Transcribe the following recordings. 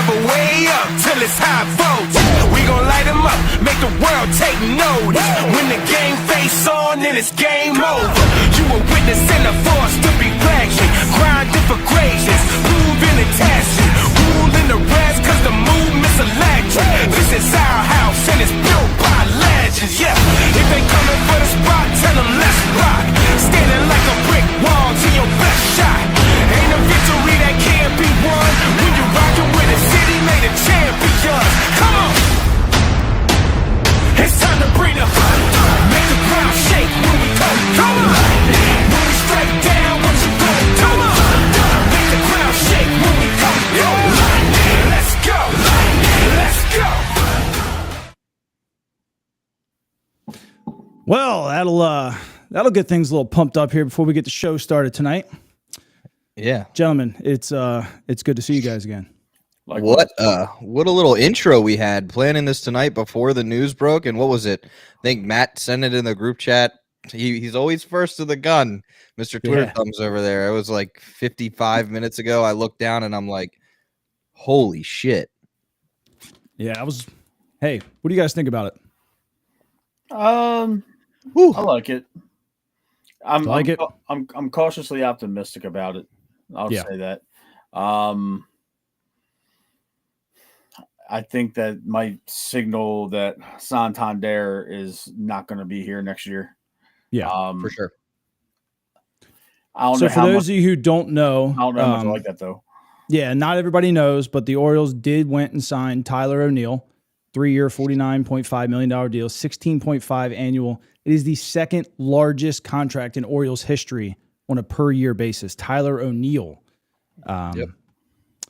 drive way up till it's high voltage. We gon' light them up, make the world take notice. When the game face on, then it's game over. You a witness and a force to be reckoned. Grinding for greatness, moving and tasking. Ruling the rest cause the movement's electric. This is our house and it's built by legends, yeah. If they coming for the spot, tell them let's rock. Standing like a brick wall to your best shot. Ain't a victory that can't be won when you're rocking with a city made of champions. Come on! It's time to bring the thunder. Make the ground shake when we go. Come on! When we straight down, what you go? Come on! Make the ground shake when we go. Yo! Let's go! Let's go! Well, that'll get things a little pumped up here before we get the show started tonight. Yeah, gentlemen, it's good to see you guys again. What a little intro we had planning this tonight before the news broke. And what was it? I think Matt sent it in the group chat. He's always first to the gun. Mr. Twitter thumbs over there. It was like 55 minutes ago. I looked down and I'm like, holy shit. Yeah, hey, what do you guys think about it? I like it. I'm cautiously optimistic about it. I'll say that. I think that might signal that Santander is not going to be here next year. Yeah, for sure. So for those of you who don't know, I don't know how much I like that though. Yeah, not everybody knows, but the Orioles went and signed Tyler O'Neill, 3-year, $49.5 million deal, 16.5 annual. It is the second largest contract in Orioles history on a per year basis. Tyler O'Neill.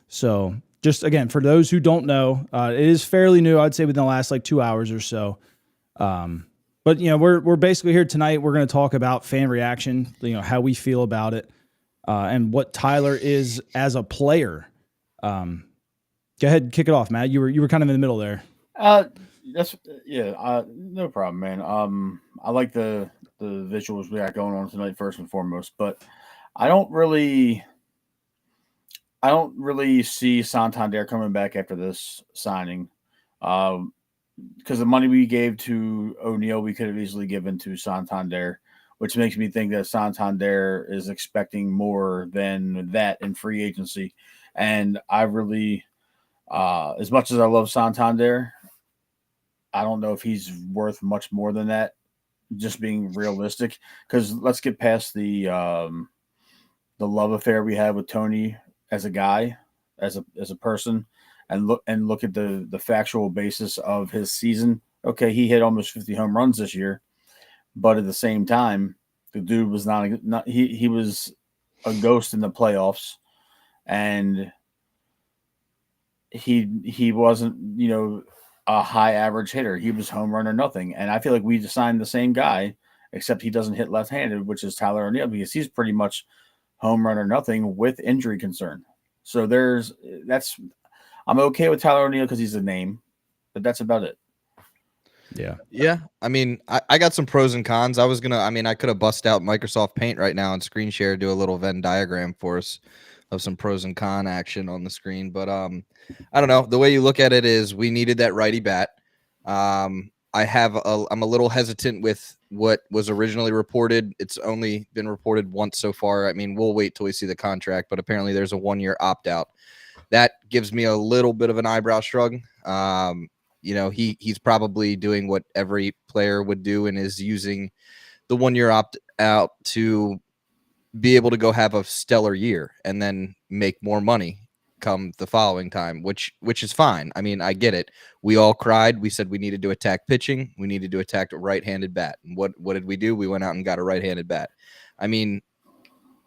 So just again, for those who don't know, it is fairly new. I'd say within the last 2 hours or so. But we're basically here tonight. We're going to talk about fan reaction, how we feel about it, and what Tyler is as a player. Go ahead, kick it off, Matt. You were kind of in the middle there. No problem, man. I like the visuals we got going on tonight first and foremost, but I don't really see Santander coming back after this signing. Because the money we gave to O'Neill, we could have easily given to Santander, which makes me think that Santander is expecting more than that in free agency. And I really, as much as I love Santander, I don't know if he's worth much more than that, just being realistic. Because let's get past the love affair we had with Tony as a guy, as a person, and look at the factual basis of his season. Okay, he hit almost 50 home runs this year, but at the same time, the dude was he was a ghost in the playoffs, and he wasn't a high average hitter. He was home run or nothing, and I feel like we just signed the same guy, except he doesn't hit left-handed, which is Tyler O'Neill, because he's pretty much home run or nothing with injury concern. So I'm okay with Tyler O'Neill because he's a name, but that's about it. Yeah. I mean, I got some pros and cons. I could have bust out Microsoft Paint right now and screen share, do a little Venn diagram for us of some pros and con action on the screen. But I don't know. The way you look at it is we needed that righty bat. I'm a little hesitant with what was originally reported. It's only been reported once so far. I mean, we'll wait till we see the contract, but apparently there's a 1-year opt-out. That gives me a little bit of an eyebrow shrug. He's probably doing what every player would do and is using the 1-year opt-out to be able to go have a stellar year and then make more money come the following time, which is fine. I mean, I get it. We all cried. We said we needed to attack pitching. We needed to attack a right-handed bat. And what did we do? We went out and got a right-handed bat. I mean,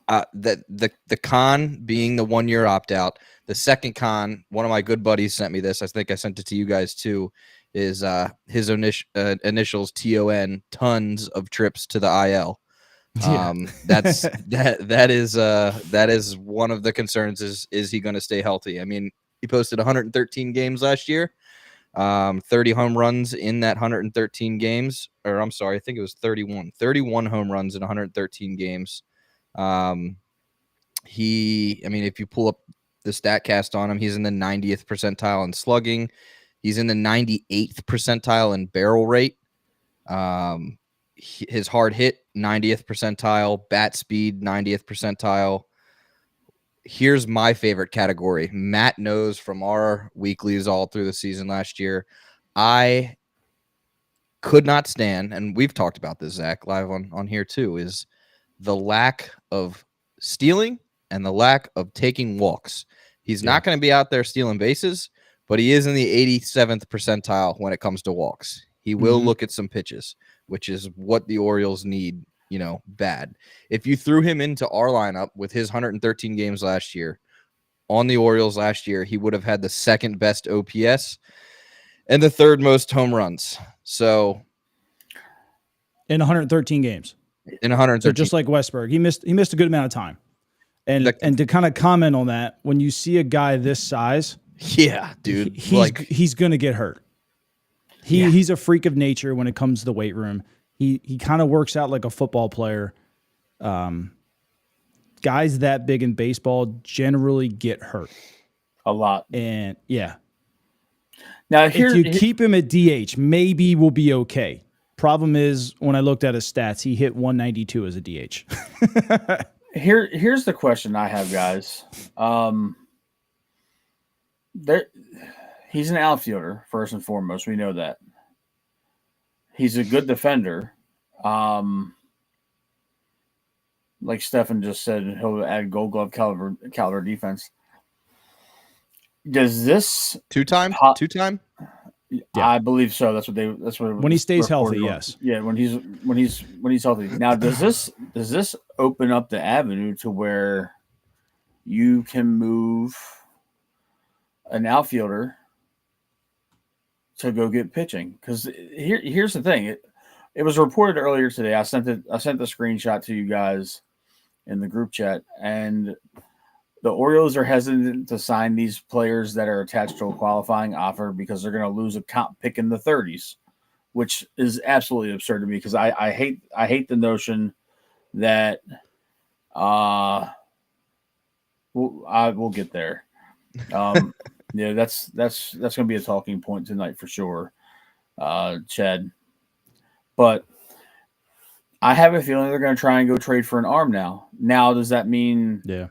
the con being the 1-year opt-out. The second con, one of my good buddies sent me this. I think I sent it to you guys too, is his initials TON, tons of trips to the IL. That is one of the concerns is he going to stay healthy? I mean, he posted 113 games last year, 30 home runs in that 113 games, or I'm sorry, I think it was 31 home runs in 113 games. If you pull up the StatCast on him. He's in the 90th percentile in slugging. He's in the 98th percentile in barrel rate. His hard hit, 90th percentile. Bat speed, 90th percentile. Here's my favorite category. Matt knows from our weeklies all through the season last year, I could not stand, and we've talked about this, Zach, live on here too, is the lack of stealing and the lack of taking walks. He's not going to be out there stealing bases, but he is in the 87th percentile when it comes to walks. He will look at some pitches, which is what the Orioles need, bad. If you threw him into our lineup with his 113 games last year on the Orioles last year, he would have had the second best OPS and the third most home runs. So in 113 games. In 113. So just like Westberg, he missed a good amount of time. And to kind of comment on that, when you see a guy this size, yeah, dude, he's going to get hurt. He's a freak of nature when it comes to the weight room. He kind of works out like a football player. Guys that big in baseball generally get hurt a lot. And yeah. Now if you keep him at DH, maybe we'll be okay. Problem is, when I looked at his stats, he hit 192 as a DH. Here's the question I have, guys. He's an outfielder, first and foremost. We know that. He's a good defender. Like Stefan just said, he'll add Gold Glove caliber defense. Does this two-time? Yeah. I believe so. That's what when he stays healthy, on. yes. Yeah, when he's healthy. Now, does this open up the avenue to where you can move an outfielder to go get pitching? Because here's the thing. It was reported earlier today. I sent the screenshot to you guys in the group chat, and the Orioles are hesitant to sign these players that are attached to a qualifying offer because they're going to lose a comp pick in the 30s, which is absolutely absurd to me because I hate the notion that we'll get there. Yeah, that's going to be a talking point tonight for sure, Chad. But I have a feeling they're going to try and go trade for an arm now. Now, does that mean? Yeah.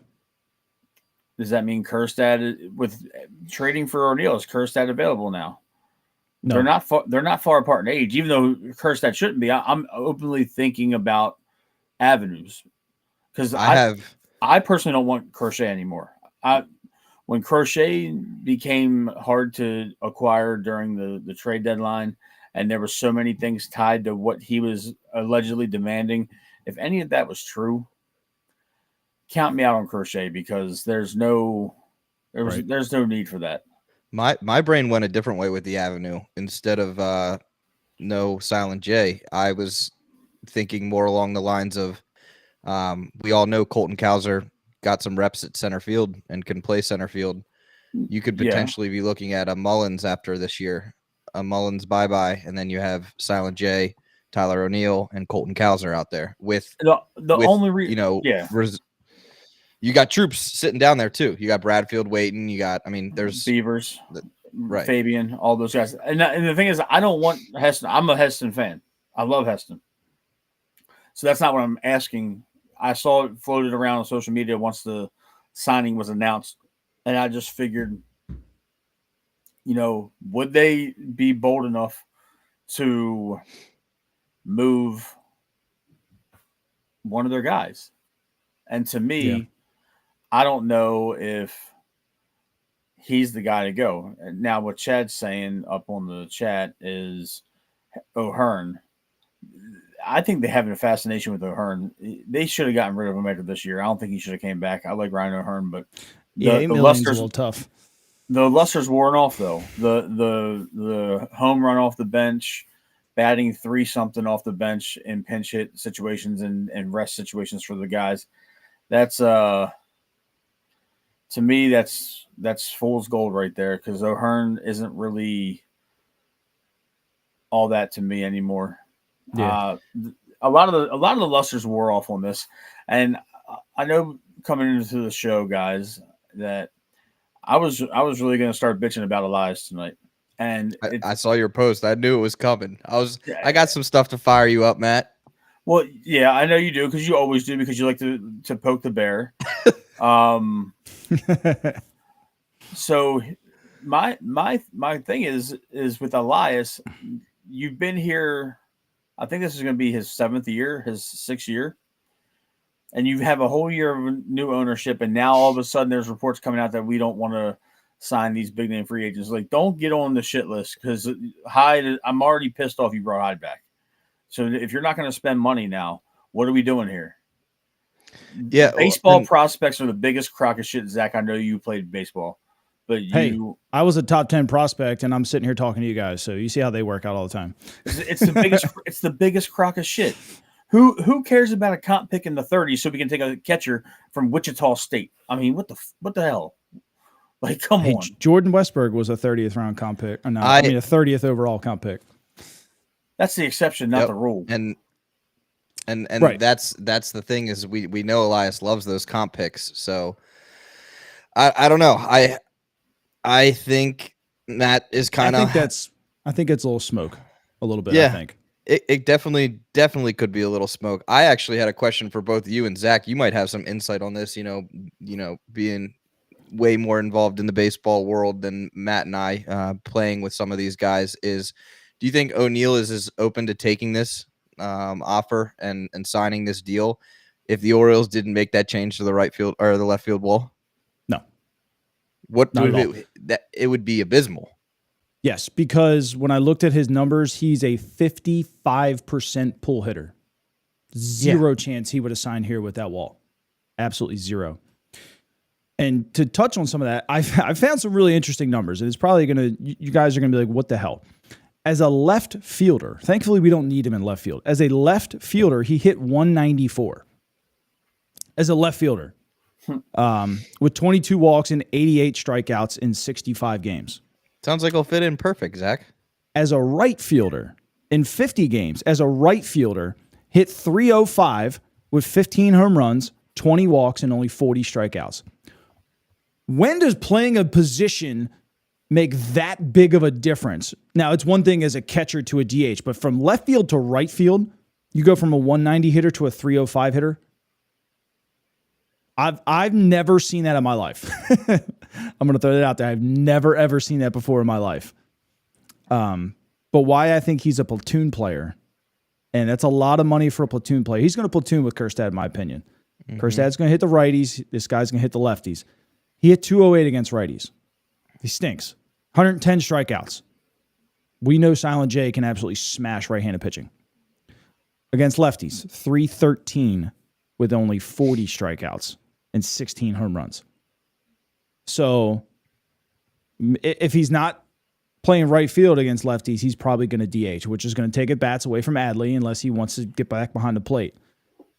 Does that mean Kjerstad with trading for O'Neill? Is Kjerstad available now? No. They're not far apart in age, even though Kjerstad shouldn't be. I'm openly thinking about avenues because I personally don't want Crochet anymore. When Crochet became hard to acquire during the trade deadline, and there were so many things tied to what he was allegedly demanding, if any of that was true, count me out on Crochet because there's no need for that. My brain went a different way with the avenue. Instead of no Silent J, I was thinking more along the lines of we all know Colton Cowser got some reps at center field and can play center field. You could potentially be looking at a Mullins after this year, a Mullins bye-bye, and then you have Silent J, Tyler O'Neill, and Colton Cowser out there with you got troops sitting down there too. You got Bradfield waiting. You got, there's Beavers, right? Fabian, all those guys. And the thing is, I don't want Heston. I'm a Heston fan. I love Heston. So that's not what I'm asking. I saw it floated around on social media once the signing was announced, and I just figured, would they be bold enough to move one of their guys? And to me, I don't know if he's the guy to go. Now, what Chad's saying up on the chat is O'Hearn. I think they have a fascination with O'Hearn. They should have gotten rid of him after this year. I don't think he should have came back. I like Ryan O'Hearn, but the luster's a little tough. The luster's worn off though. The home run off the bench, batting 3-something off the bench in pinch hit situations and rest situations for the guys. That's to me, that's fool's gold right there because O'Hearn isn't really all that to me anymore. Yeah. A lot of the lusters wore off on this, and I know coming into the show, guys, that I was really going to start bitching about Elias tonight, and I saw your post. I knew it was coming. I got some stuff to fire you up, Matt. Well, yeah, I know you do because you always do because you like to poke the bear. So my thing is with Elias, you've been here. I think this is going to be his 7th year, his 6th year, and you have a whole year of new ownership, and now all of a sudden there's reports coming out that we don't want to sign these big name free agents. Like, don't get on the shit list because Hyde. I'm already pissed off you brought Hyde back. So if you're not going to spend money now, what are we doing here? Yeah, baseball prospects are the biggest crock of shit. Zach, I know you played baseball, but I was a top 10 prospect, and I'm sitting here talking to you guys. So you see how they work out all the time. It's the biggest. It's the biggest crock of shit. Who cares about a comp pick in the 30s so we can take a catcher from Wichita State? I mean, what the hell? Like, come on. Jordan Westberg was a 30th round comp pick. A 30th overall comp pick. That's the exception, not the rule. And right. that's the thing is we know Elias loves those comp picks. So I don't know. I think that is kind of. I think it's a little smoke, a little bit. Yeah, I think it definitely could be a little smoke. I actually had a question for both you and Zach. You might have some insight on this. You know, being way more involved in the baseball world than Matt and I, playing with some of these guys. Do you think O'Neill is as open to taking this offer and signing this deal if the Orioles didn't make that change to the right field or the left field wall? No. It would be abysmal. Yes, because when I looked at his numbers, he's a 55% pull hitter. Zero chance he would have signed here with that wall. Absolutely zero. And to touch on some of that, I found some really interesting numbers, and it's probably you guys are gonna be like, what the hell? As a left fielder, thankfully we don't need him in left field. As a left fielder, he hit 194. As a left fielder, with 22 walks and 88 strikeouts in 65 games. Sounds like he'll fit in perfect, Zach. As a right fielder, in 50 games, as a right fielder, hit 305 with 15 home runs, 20 walks, and only 40 strikeouts. When does playing a position make that big of a difference? Now, it's one thing as a catcher to a DH, but from left field to right field, you go from a 190 hitter to a 305 hitter. I've never seen that in my life. I'm going to throw that out there. I've never, ever seen that before in my life. But why I think he's a platoon player, and that's a lot of money for a platoon player. He's going to platoon with Kjerstad, in my opinion. Mm-hmm. Kjerstad's going to hit the righties. This guy's going to hit the lefties. He hit 208 against righties. He stinks. 110 strikeouts. We know Silent J can absolutely smash right-handed pitching. Against lefties, 313 with only 40 strikeouts and 16 home runs. So if he's not playing right field against lefties, he's probably going to DH, which is going to take at bats away from Adley unless he wants to get back behind the plate.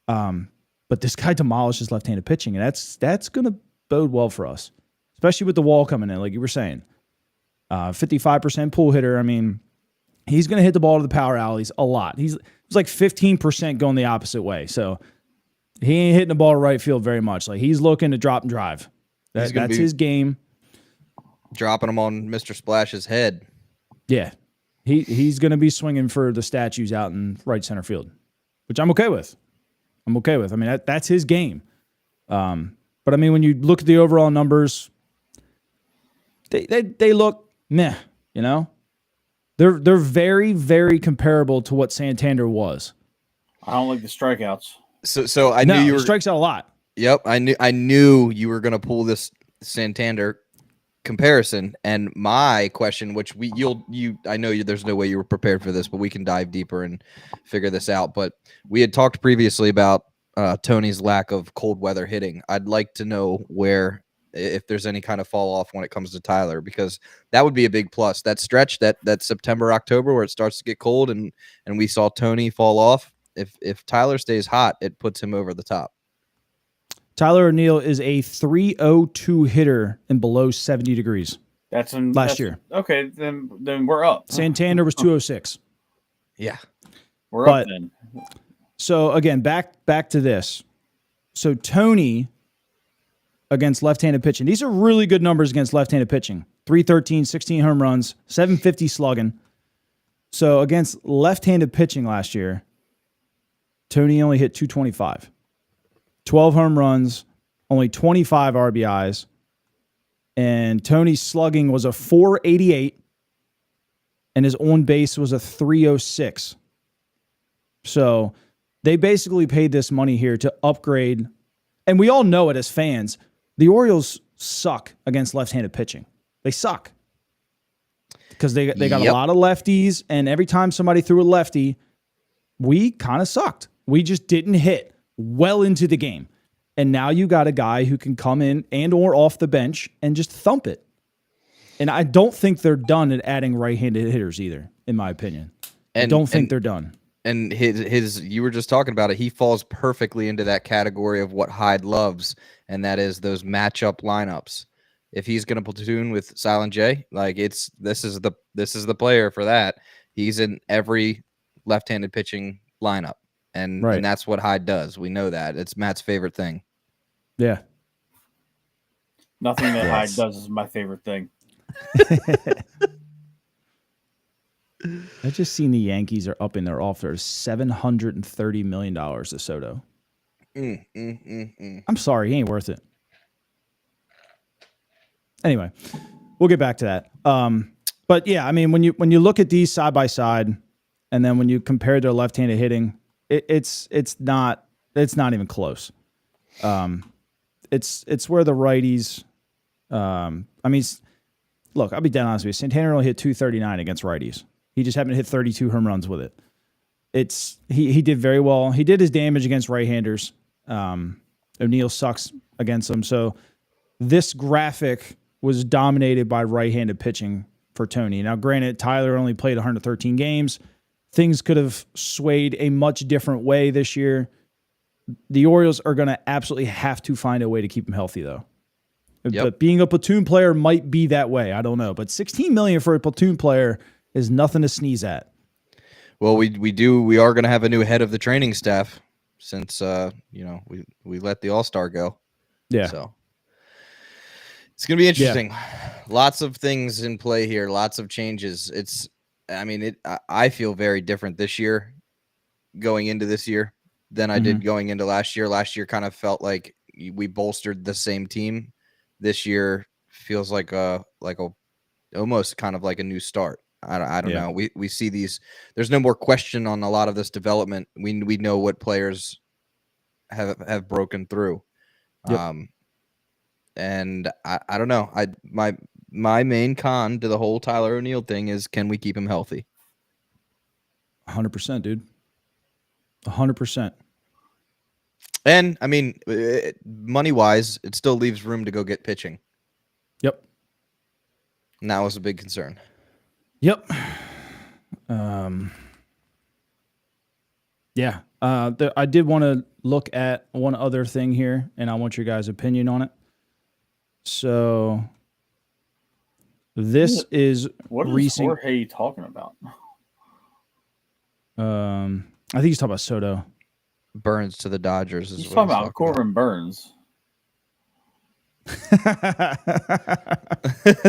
But this guy demolishes left-handed pitching, and that's going to bode well for us, especially with the wall coming in, like you were saying. 55% pull hitter. I mean, he's going to hit the ball to the power alleys a lot. He's like 15% going the opposite way. So he ain't hitting the ball to right field very much. Like, he's looking to drop and drive. That's his game. Dropping him on Mr. Splash's head. Yeah. He's going to be swinging for the statues out in right center field, which I'm okay with. I mean, that's his game. But I mean, when you look at the overall numbers, they look meh, you know? They're very, very comparable to what Santander was. I don't like the strikeouts. So I knew you were strikes out a lot. Yep, I knew you were gonna pull this Santander comparison, and my question, which I know there's no way you were prepared for this, but we can dive deeper and figure this out. But we had talked previously about Tony's lack of cold weather hitting. I'd like to know if there's any kind of fall off when it comes to Tyler, because that would be a big plus. That stretch, that September, October, where it starts to get cold, and we saw Tony fall off. If Tyler stays hot, it puts him over the top. Tyler O'Neill is a 302 hitter in below 70 degrees. That's last year. Okay, then we're up. Santander was 206. Yeah, we're up then. So again, back to this. So Tony, against left-handed pitching. These are really good numbers against left-handed pitching. 313, 16 home runs, 750 slugging. So against left-handed pitching last year, Tony only hit 225. 12 home runs, only 25 RBIs. And Tony's slugging was a 488, and his on base was a 306. So they basically paid this money here to upgrade. And we all know it as fans. The Orioles suck against left-handed pitching. They suck. Because they got a lot of lefties, and every time somebody threw a lefty, we kind of sucked. We just didn't hit well into the game. And now you got a guy who can come in and or off the bench and just thump it. And I don't think they're done at adding right-handed hitters either, in my opinion. I don't think they're done. And his you were just talking about it. He falls perfectly into that category of what Hyde loves, and that is those matchup lineups. If he's going to platoon with Silent J, like this is the player for that. He's in every left-handed pitching lineup, and that's what Hyde does. We know that. It's Matt's favorite thing. Yeah. Nothing that Hyde does is my favorite thing. I just seen the Yankees are upping their offer $730 million to Soto. I'm sorry, he ain't worth it. Anyway, we'll get back to that. But yeah, I mean, when you look at these side by side, and then when you compare their left-handed hitting, it's not even close. It's where the righties. I mean, look, I'll be dead honest with you. Santana only hit 239 against righties. He just happened to hit 32 home runs with it. He did very well. He did his damage against right-handers. O'Neill sucks against them. So this graphic was dominated by right-handed pitching for Tony. Now, granted, Tyler only played 113 games. Things could have swayed a much different way this year. The Orioles are going to absolutely have to find a way to keep him healthy, though. Yep. But being a platoon player might be that way. I don't know. But $16 million for a platoon player is nothing to sneeze at. Well, we are going to have a new head of the training staff since we let the All-Star go. Yeah. So it's going to be interesting. Yeah. Lots of things in play here, lots of changes. I feel very different this year going into this year than I did going into last year. Last year kind of felt like we bolstered the same team. This year feels like almost kind of like a new start. I don't know. We see these. There's no more question on a lot of this development. We know what players have broken through. Yep. And I don't know. My main con to the whole Tyler O'Neill thing is, can we keep him healthy? 100%, dude. 100%. And I mean, money wise, it still leaves room to go get pitching. Yep. And that was a big concern. Yep. Yeah. I did want to look at one other thing here, and I want your guys' opinion on it. So this is what is recent. Jorge talking about? I think he's talking about Soto. Burns to the Dodgers. He's talking about Corbin Burns.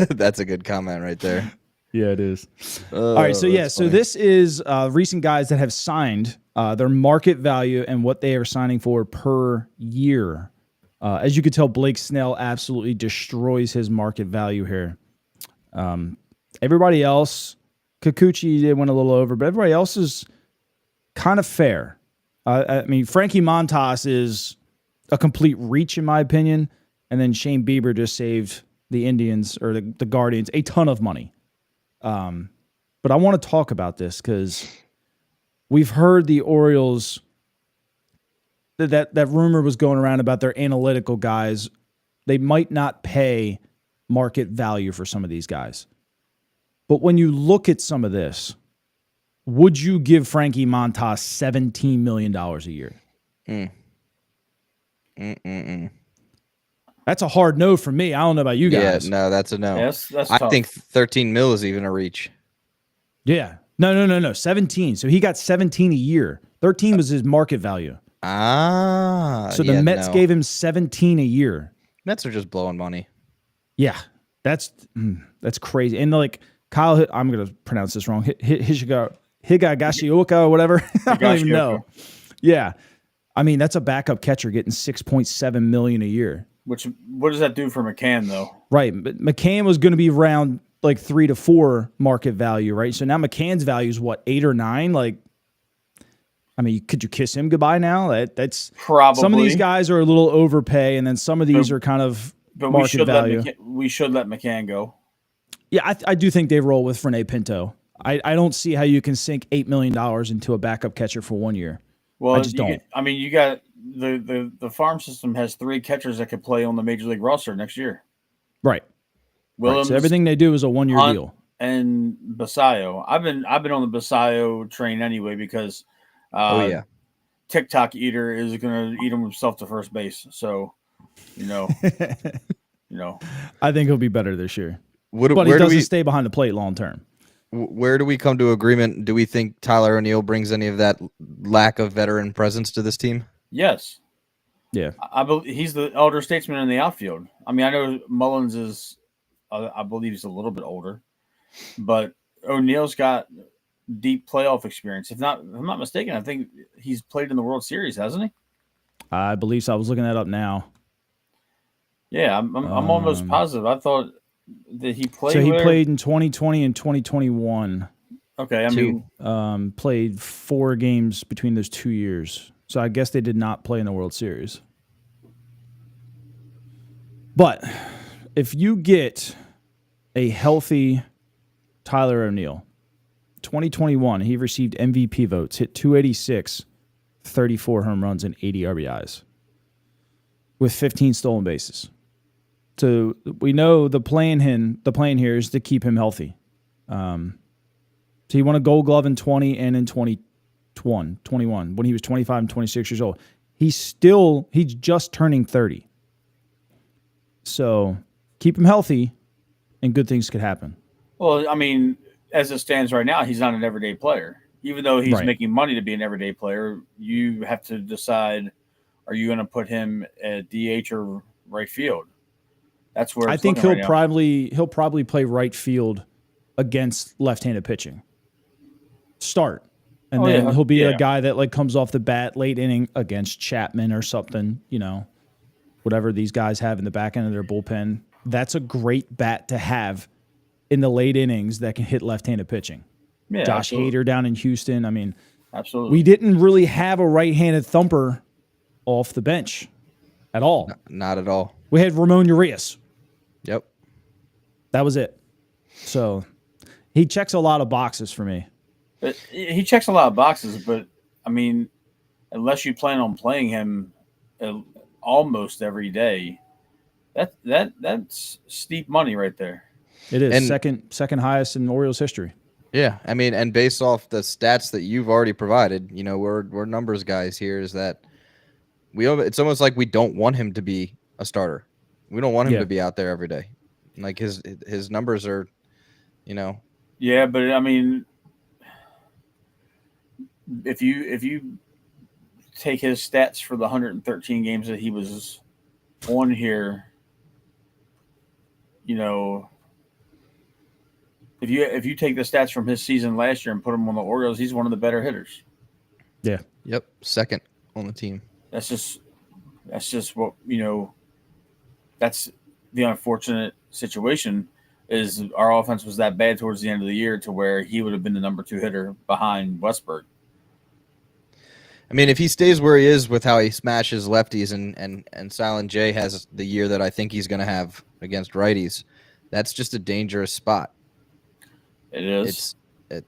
That's a good comment right there. Yeah, it is. All right, so yeah, so this is recent guys that have signed their market value and what they are signing for per year. As you could tell, Blake Snell absolutely destroys his market value here. Everybody else, Kikuchi went a little over, but everybody else is kind of fair. I mean, Frankie Montas is a complete reach, in my opinion, and then Shane Bieber just saved the Indians or the Guardians a ton of money. But I want to talk about this because we've heard the Orioles, that rumor was going around about their analytical guys. They might not pay market value for some of these guys. But when you look at some of this, would you give Frankie Montas $17 million a year? That's a hard no for me. I don't know about you guys. Yeah, no, that's a no. Yes, that's I tough. think 13 mil is even a reach. Yeah. No. 17. So he got 17 a year. 13 was his market value. Ah. So the Mets gave him 17 a year. Mets are just blowing money. Yeah, that's crazy. And like Kyle, I'm gonna pronounce this wrong. Higashioka or whatever. I don't even know. Yeah, I mean that's a backup catcher getting $6.7 million a year. What does that do for McCann though? Right, but McCann was going to be around like 3 to 4 market value, right? So now McCann's value is what, 8 or 9? Like, I mean, could you kiss him goodbye now? That's probably. Some of these guys are a little overpay, and then some of these are kind of market value. We should let McCann go. Yeah, I do think they roll with Frene Pinto. I don't see how you can sink $8 million into a backup catcher for 1 year. Well, I just don't. You got the farm system has 3 catchers that could play on the major league roster next year. Right. Williams, so everything they do is a 1 year deal. And Basayo. I've been on the Basayo train anyway because TikTok eater is going to eat himself to first base. So, I think he'll be better this year. But he doesn't stay behind the plate long term. Where do we come to agreement? Do we think Tyler O'Neill brings any of that lack of veteran presence to this team? Yes. Yeah. I believe he's the elder statesman in the outfield. I mean, I know Mullins is, I believe he's a little bit older, but O'Neill's got deep playoff experience. If I'm not mistaken, I think he's played in the World Series, hasn't he? I believe so. I was looking that up now. Yeah, I'm almost positive. I thought that he played. So he played in 2020 and 2021. Okay, I mean, played 4 games between those 2 years. So I guess they did not play in the World Series. But if you get a healthy Tyler O'Neill, 2021, he received MVP votes, hit 286, 34 home runs, and 80 RBIs with 15 stolen bases. So we know the plan here is to keep him healthy. So he won a Gold Glove in 20 and in 21 when he was 25 and 26 years old. He's just turning 30. So keep him healthy, and good things could happen. Well, I mean, as it stands right now, he's not an everyday player. Even though he's making money to be an everyday player, you have to decide: are you going to put him at DH or right field? That's where I think he'll probably play right field against left-handed pitching. Start. And then he'll be a guy that like comes off the bat late inning against Chapman or something, whatever these guys have in the back end of their bullpen. That's a great bat to have in the late innings that can hit left-handed pitching. Yeah, Josh Hader down in Houston. I mean, absolutely. We didn't really have a right-handed thumper off the bench at all. Not at all. We had Ramon Urias. Yep. That was it. So he checks a lot of boxes for me. He checks a lot of boxes, but I mean, unless you plan on playing him almost every day, that's steep money right there. It is. And second highest in Orioles history. Yeah, I mean, and based off the stats that you've already provided, we're numbers guys here. Is that it's almost like we don't want him to be a starter. We don't want him to be out there every day. Like his numbers are, Yeah, but I mean, if you take his stats for the 113 games that he was on here, if you take the stats from his season last year and put him on the Orioles, he's one of the better hitters. Yeah. Yep. Second on the team. That's just what that's the unfortunate situation is our offense was that bad towards the end of the year to where he would have been the number 2 hitter behind Westberg. I mean, if he stays where he is with how he smashes lefties and Silent J has the year that I think he's going to have against righties, that's just a dangerous spot. It is. That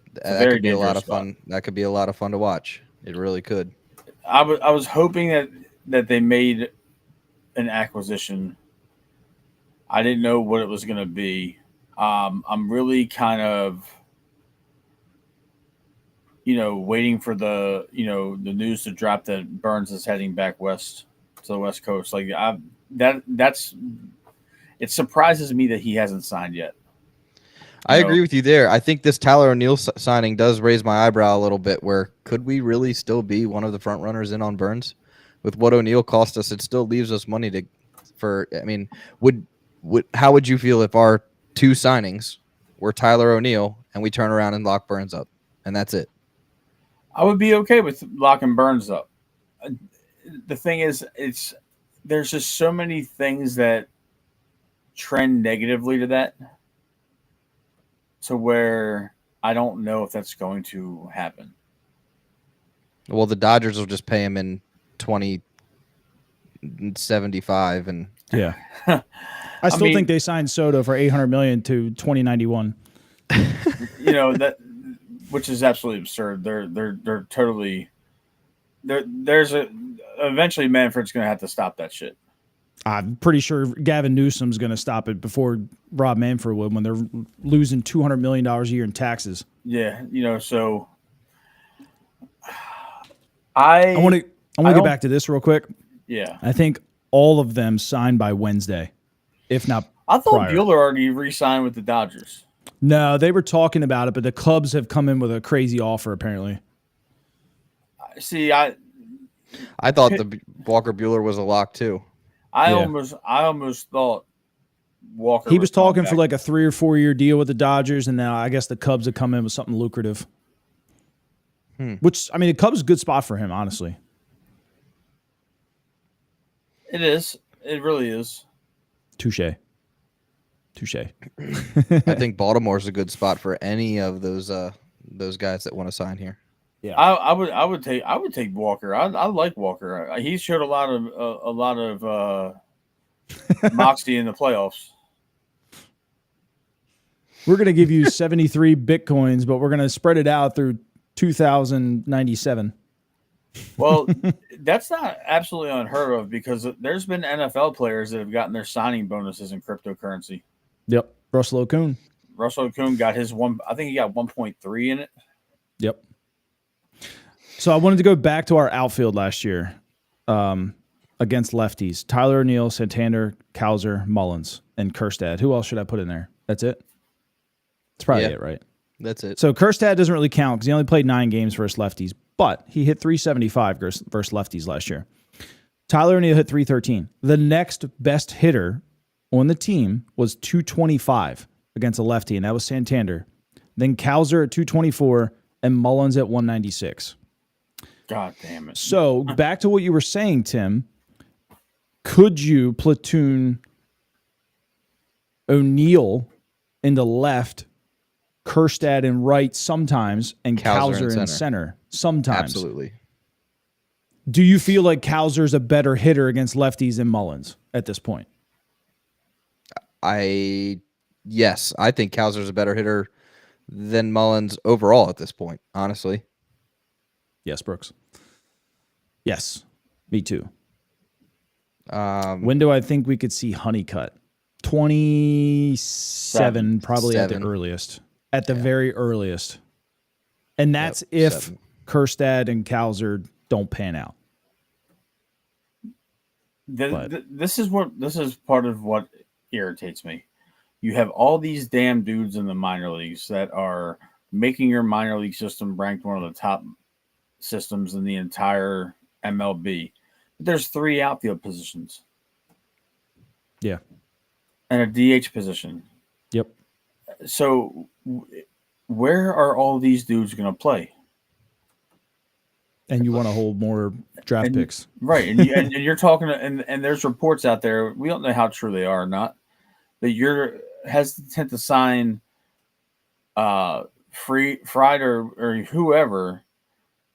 could be a lot of fun. That could be a lot of fun to watch. It really could. I was hoping that they made an acquisition. I didn't know what it was going to be. I'm really kind of, waiting for the news to drop that Burns is heading back west to the West Coast. Like it surprises me that he hasn't signed yet. I agree with you there. I think this Tyler O'Neill signing does raise my eyebrow a little bit. Where could we really still be one of the front runners in on Burns? With what O'Neill cost us, it still leaves us money to for. I mean, how would you feel if our 2 signings were Tyler O'Neill and we turn around and lock Burns up, and that's it? I would be okay with locking Burns up. The thing is, there's just so many things that trend negatively to that, to where I don't know if that's going to happen. Well, the Dodgers will just pay him in 2075, and Yeah. I still think they signed Soto for $800 million to 2091. That, which is absolutely absurd. They're totally. Eventually Manfred's going to have to stop that shit. I'm pretty sure Gavin Newsom's going to stop it before Rob Manfred would, when they're losing $200 million a year in taxes. Yeah, so I want to get back to this real quick. Yeah. I think all of them signed by Wednesday, if not I thought prior. Buehler already re-signed with the Dodgers. No, they were talking about it, but the Cubs have come in with a crazy offer, apparently. See, I thought the Walker Buehler was a lock too. I almost thought Walker. He was talking for like a 3 or 4 year deal with the Dodgers, and now I guess the Cubs have come in with something lucrative. Which, I mean, the Cubs is a good spot for him, honestly. It is. It really is. Touche. I think Baltimore's a good spot for any of those guys that want to sign here. Yeah, I would take Walker. I like Walker. He showed a lot of moxie in the playoffs. We're going to give you 73 Bitcoins, but we're going to spread it out through 2097. Well, that's not absolutely unheard of, because there's been NFL players that have gotten their signing bonuses in cryptocurrency. Yep. Russell Okung got his one. I think he got 1.3 in it. Yep. So I wanted to go back to our outfield last year against lefties. Tyler O'Neill, Santander, Cowser, Mullins, and Kjerstad. Who else should I put in there? That's it? That's probably it, right? That's it. So Kjerstad doesn't really count because he only played 9 games versus lefties, but he hit 375 versus lefties last year. Tyler O'Neill hit 313. The next best hitter on the team was 225 against a lefty, and that was Santander. Then Cowser at 224 and Mullins at 196. God damn it. So back to what you were saying, Tim. Could you platoon O'Neill into left, Kjerstad in right sometimes, and Cowser in center sometimes? Absolutely. Do you feel like Cowser's a better hitter against lefties than Mullins at this point? Yes, I think Cowser's a better hitter than Mullins overall at this point, honestly. Yes, Brooks. Yes, me too. When do I think we could see Honeycutt? 27, probably at the earliest. At the very earliest. And that's if Kjerstad and Cowser don't pan out. This is part of what irritates me. You have all these damn dudes in the minor leagues that are making your minor league system ranked one of the top systems in the entire MLB. There's 3 outfield positions. Yeah. And a DH position. Yep. So where are all these dudes going to play? And you want to hold more draft picks. Right. And you're talking, and there's reports out there, we don't know how true they are or not, that you're hesitant to sign Fried or whoever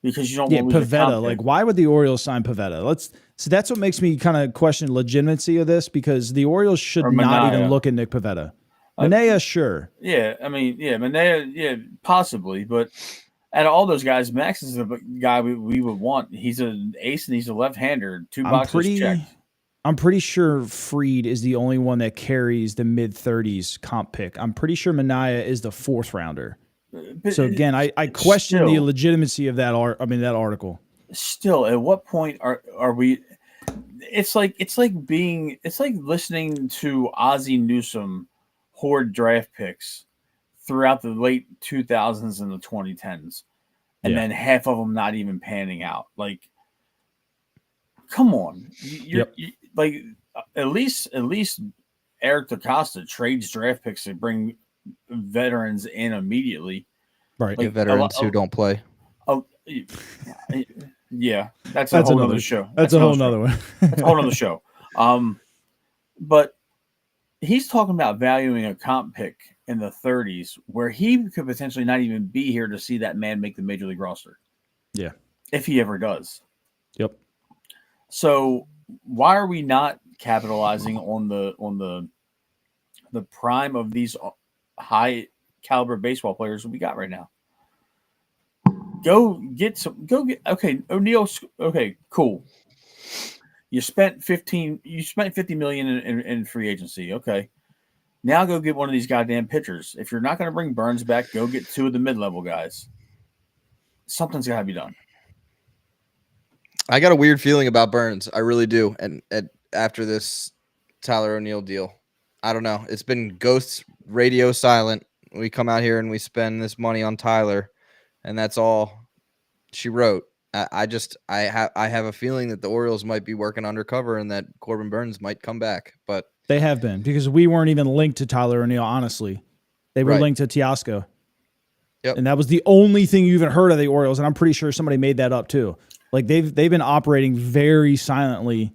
because you don't want to lose Pivetta. Like, why would the Orioles sign Pivetta? So that's what makes me kind of question legitimacy of this, because the Orioles should not even look at Nick Pivetta. Manaea, sure. Yeah, I mean, Manaea, possibly, but out of all those guys, Max is the guy we would want. He's an ace and he's a left-hander. 2 boxes checked. I'm pretty sure Fried is the only one that carries the mid-30s comp pick. I'm pretty sure Manaea is the 4th rounder. So again, I question the legitimacy of that that article. Still, at what point are we? It's like listening to Ozzie Newsome hoard draft picks throughout the late 2000s and the 2010s, and then half of them not even panning out. Like, come on, like at least Eric DaCosta trades draft picks to bring veterans in immediately. Right. Get veterans who don't play. Oh, yeah, that's That's a whole another nother show. That's a whole nother one. That's a whole nother show. But he's talking about valuing a comp pick in the 30s where he could potentially not even be here to see that man make the major league roster. Yeah. If he ever does. Yep. So why are we not capitalizing on the prime of these high caliber baseball players we got right now? Go get okay, O'Neill. Okay, cool. You spent 50 million in free agency. Okay. Now go get one of these goddamn pitchers. If you're not going to bring Burns back, go get 2 of the mid-level guys. Something's got to be done. I got a weird feeling about Burns. I really do. And after this Tyler O'Neill deal, I don't know. It's been ghost radio silent. We come out here and we spend this money on Tyler, and that's all she wrote. I have a feeling that the Orioles might be working undercover and that Corbin Burns might come back, but They have been, because we weren't even linked to Tyler O'Neill, honestly. They were linked to Teoscar. Yep. And that was the only thing you even heard of the Orioles, and I'm pretty sure somebody made that up too. Like they've been operating very silently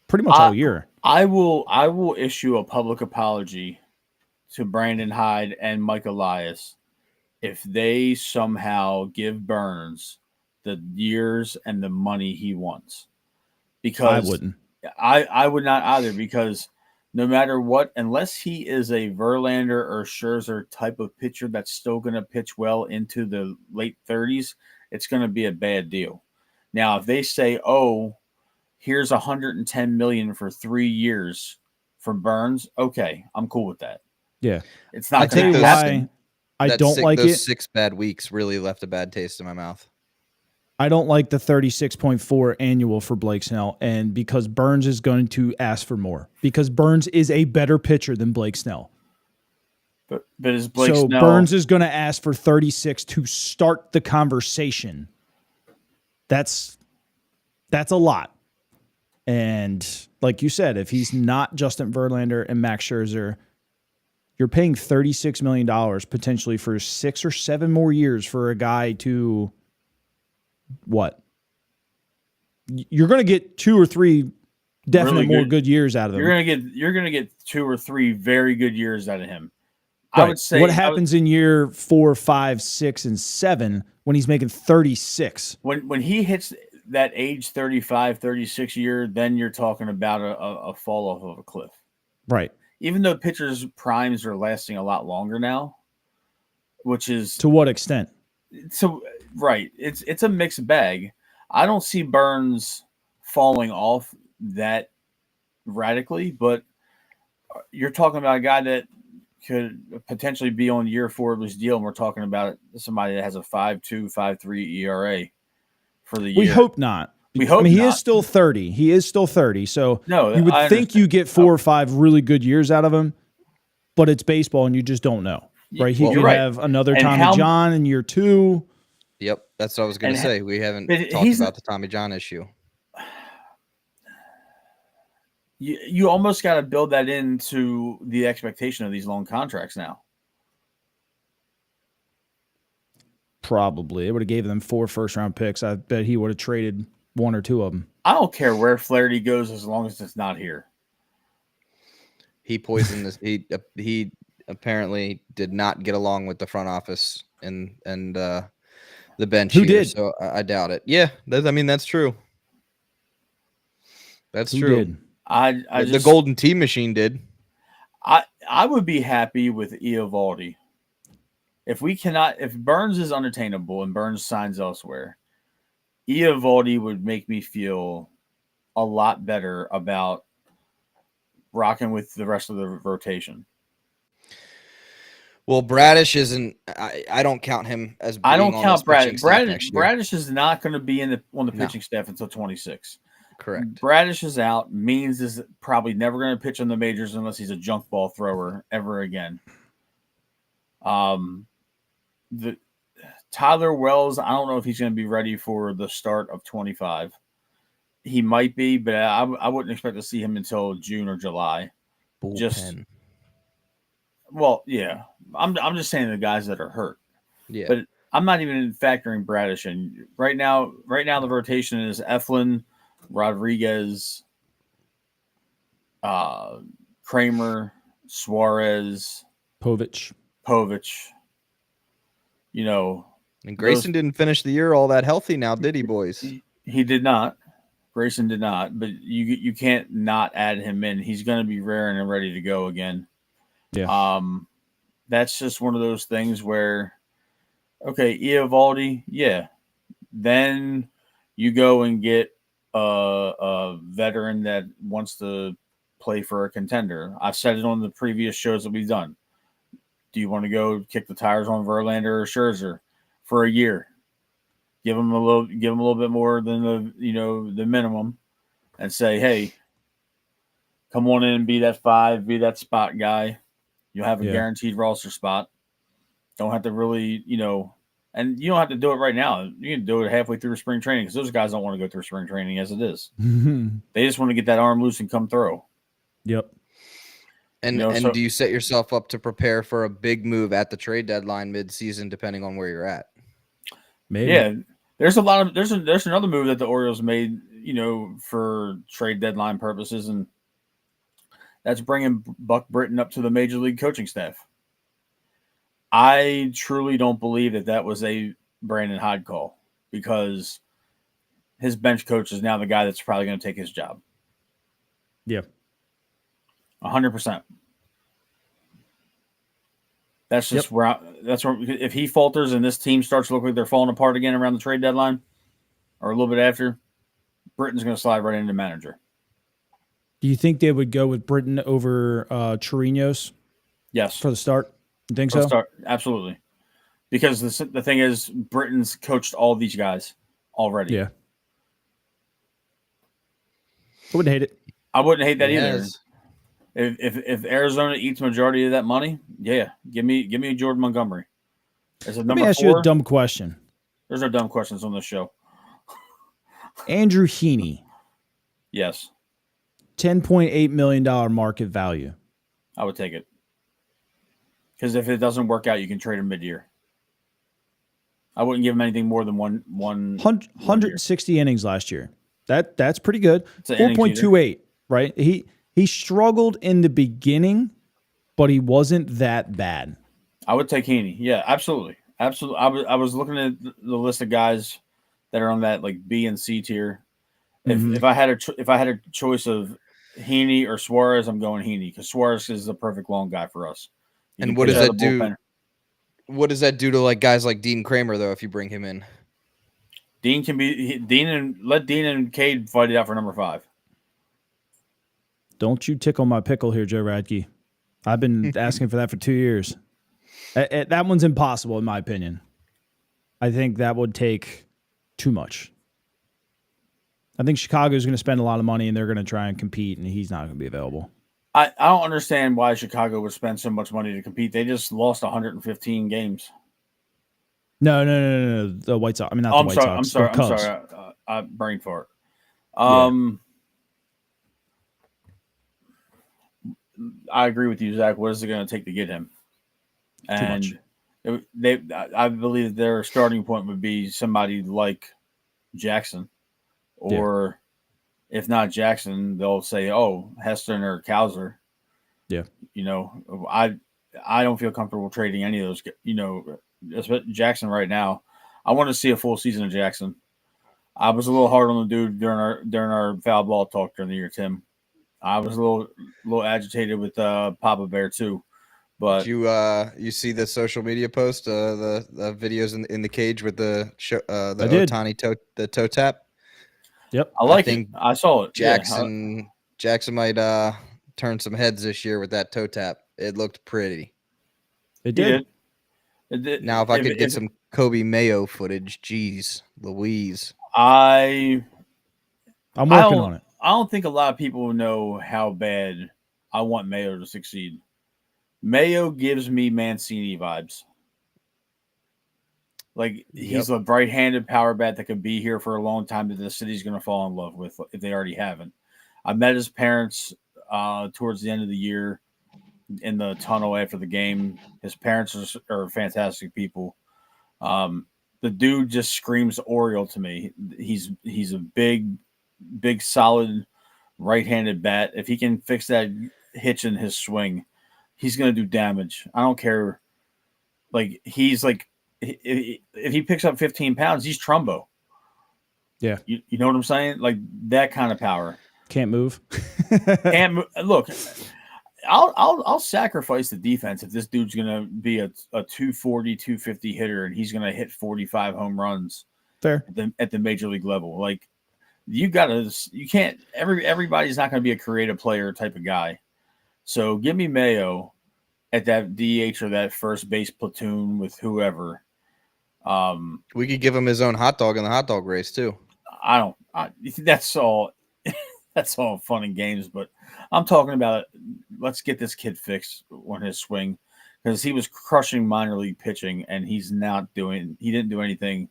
pretty much all year. I will issue a public apology to Brandon Hyde and Mike Elias if they somehow give Burns the years and the money he wants. Because I wouldn't. I would not either, because no matter what, unless he is a Verlander or Scherzer type of pitcher that's still going to pitch well into the late 30s, it's going to be a bad deal. Now, if they say, "Oh, here's $110 million for 3 years for Burns," okay, I'm cool with that. Yeah, it's not. I tell you why I don't like those it. 6 bad weeks really left a bad taste in my mouth. I don't like the 36.4 annual for Blake Snell, and because Burns is going to ask for more, because Burns is a better pitcher than Blake Snell. But is Blake so Snell, Burns is going to ask for 36 to start the conversation. That's a lot. And like you said, if he's not Justin Verlander and Max Scherzer, you're paying $36 million potentially for 6 or 7 more years for a guy to what? You're going to get 2 or 3 definite more good years out of him. You're going to get 2 or 3 very good years out of him. Right. I would say what happens in year 4, 5, 6, and 7 when he's making 36? When he hits that age 35, 36 year, then you're talking about a fall off of a cliff. Right. Even though pitchers' primes are lasting a lot longer now, which is to what extent? So right, it's a mixed bag. I don't see Burns falling off that radically, but you're talking about a guy that could potentially be on year 4 of his deal, and we're talking about somebody that has a 5.2, 5.3 ERA for the year. We hope not. We hope. I mean, he not. is still 30. He is still 30. So no, you would think you get 4 or 5 really good years out of him, but it's baseball, and you just don't know. Right? He could have another Tommy John in year 2. Yep, that's what I was going to say. We haven't talked about the Tommy John issue. You almost got to build that into the expectation of these long contracts now. Probably. It would have gave them 4 first-round picks. I bet he would have traded 1 or 2 of them. I don't care where Flaherty goes as long as it's not here. He poisoned this. He apparently did not get along with the front office and the bench. Who here, did? So I doubt it. Yeah, that's true. That's Who true. Did? The Golden Tea Machine did. I would be happy with Eovaldi. If Burns is unattainable and Burns signs elsewhere, Eovaldi would make me feel a lot better about rocking with the rest of the rotation. Well, Bradish isn't. I don't count him as. I don't count Bradish. Bradish is not going to be on the pitching staff until 26. Correct. Bradish is out. Means is probably never going to pitch in the majors unless he's a junk ball thrower ever again. The Tyler Wells, I don't know if he's going to be ready for the start of 25. he might be, but I wouldn't expect to see him until June or July. Bullpen. Well, yeah. I'm just saying the guys that are hurt. Yeah. But I'm not even factoring Bradish in. Right now the rotation is Eflin, Rodriguez, Kramer, Suarez, Povich. You know, And Grayson didn't finish the year all that healthy now, did he, boys? He did not. Grayson did not, but you can't not add him in. He's going to be raring and ready to go again. Yeah. That's just one of those things where, okay, Eovaldi, yeah. Then you go and get a veteran that wants to play for a contender. I've said it on the previous shows that we've done. Do you want to go kick the tires on Verlander or Scherzer for a year? Give them a little bit more than the minimum, and say, hey, come on in and be that 5, be that spot guy. You'll have a guaranteed roster spot. Don't have to really, and you don't have to do it right now. You can do it halfway through spring training because those guys don't want to go through spring training as it is. They just want to get that arm loose and come through. Yep. And do you set yourself up to prepare for a big move at the trade deadline mid-season, depending on where you're at? Maybe. Yeah, there's another move that the Orioles made, for trade deadline purposes, and that's bringing Buck Britton up to the major league coaching staff. I truly don't believe that was a Brandon Hyde call, because his bench coach is now the guy that's probably going to take his job. Yeah. 100%. That's just where if he falters and this team starts to look like they're falling apart again around the trade deadline or a little bit after, Britton's going to slide right into manager. Do you think they would go with Britton over Chirinos? Yes. For the start? You think so? Absolutely. Because the thing is, Britton's coached all these guys already. Yeah. I wouldn't hate it. I wouldn't hate that either. If Arizona eats majority of that money, yeah, give me Jordan Montgomery. Let me ask you a dumb question. There's no dumb questions on this show. Andrew Heaney. Yes. $10.8 million market value. I would take it. Because if it doesn't work out, you can trade him mid-year. I wouldn't give him anything more than one 160 innings last year. That's pretty good. 4.28, right? He struggled in the beginning, but he wasn't that bad. I would take Heaney. Yeah, absolutely. Absolutely. I was looking at the list of guys that are on that like B and C tier. If I had a choice of Heaney or Suarez, I'm going Heaney, because Suarez is the perfect long guy for us. And what does that do? What does that do to like guys like Dean Kramer though if you bring him in? Let Dean and Cade fight it out for number 5. Don't you tickle my pickle here, Joe Radke. I've been asking for that for 2 years. That one's impossible, in my opinion. I think that would take too much. I think Chicago is going to spend a lot of money, and they're going to try and compete, and he's not going to be available. I don't understand why Chicago would spend so much money to compete. They just lost 115 games. No. The White Sox. I mean, not the White Sox. I'm sorry. Brain fart. I agree with you, Zach. What is it going to take to get him? And I believe their starting point would be somebody like Jackson, or if not Jackson, they'll say, "Oh, Heston or Kowser." Yeah, I don't feel comfortable trading any of those. Jackson right now. I want to see a full season of Jackson. I was a little hard on the dude during our foul ball talk during the year, Tim. I was a little agitated with Papa Bear too, but you see the social media post, the videos in the cage with the Ohtani toe tap. Yep, I like it. I saw it. Jackson might turn some heads this year with that toe tap. It looked pretty. It did. Now, if I could get some Kobe Mayo footage, geez, Louise. I'm working on it. I don't think a lot of people know how bad I want Mayo to succeed. Mayo gives me Mancini vibes. Like he's a right-handed power bat that could be here for a long time that the city's going to fall in love with if they already haven't. I met his parents towards the end of the year in the tunnel after the game. His parents are fantastic people. The dude just screams Oriole to me. He's a big, solid right-handed bat. If he can fix that hitch in his swing, he's going to do damage. I don't care. Like he's like, if he picks up 15 pounds, he's Trumbo. Yeah, you know what I'm saying? Like that kind of power. Can't move. Can't move. Look, I'll sacrifice the defense if this dude's gonna be a 240, 250 hitter and he's gonna hit 45 home runs. Fair at the major league level. Like you can't. Everybody's not gonna be a creative player type of guy. So give me Mayo at that DH or that first base platoon with whoever. We could give him his own hot dog in the hot dog race too. That's all. That's all fun and games, but I'm talking about let's get this kid fixed on his swing because he was crushing minor league pitching and he didn't do anything.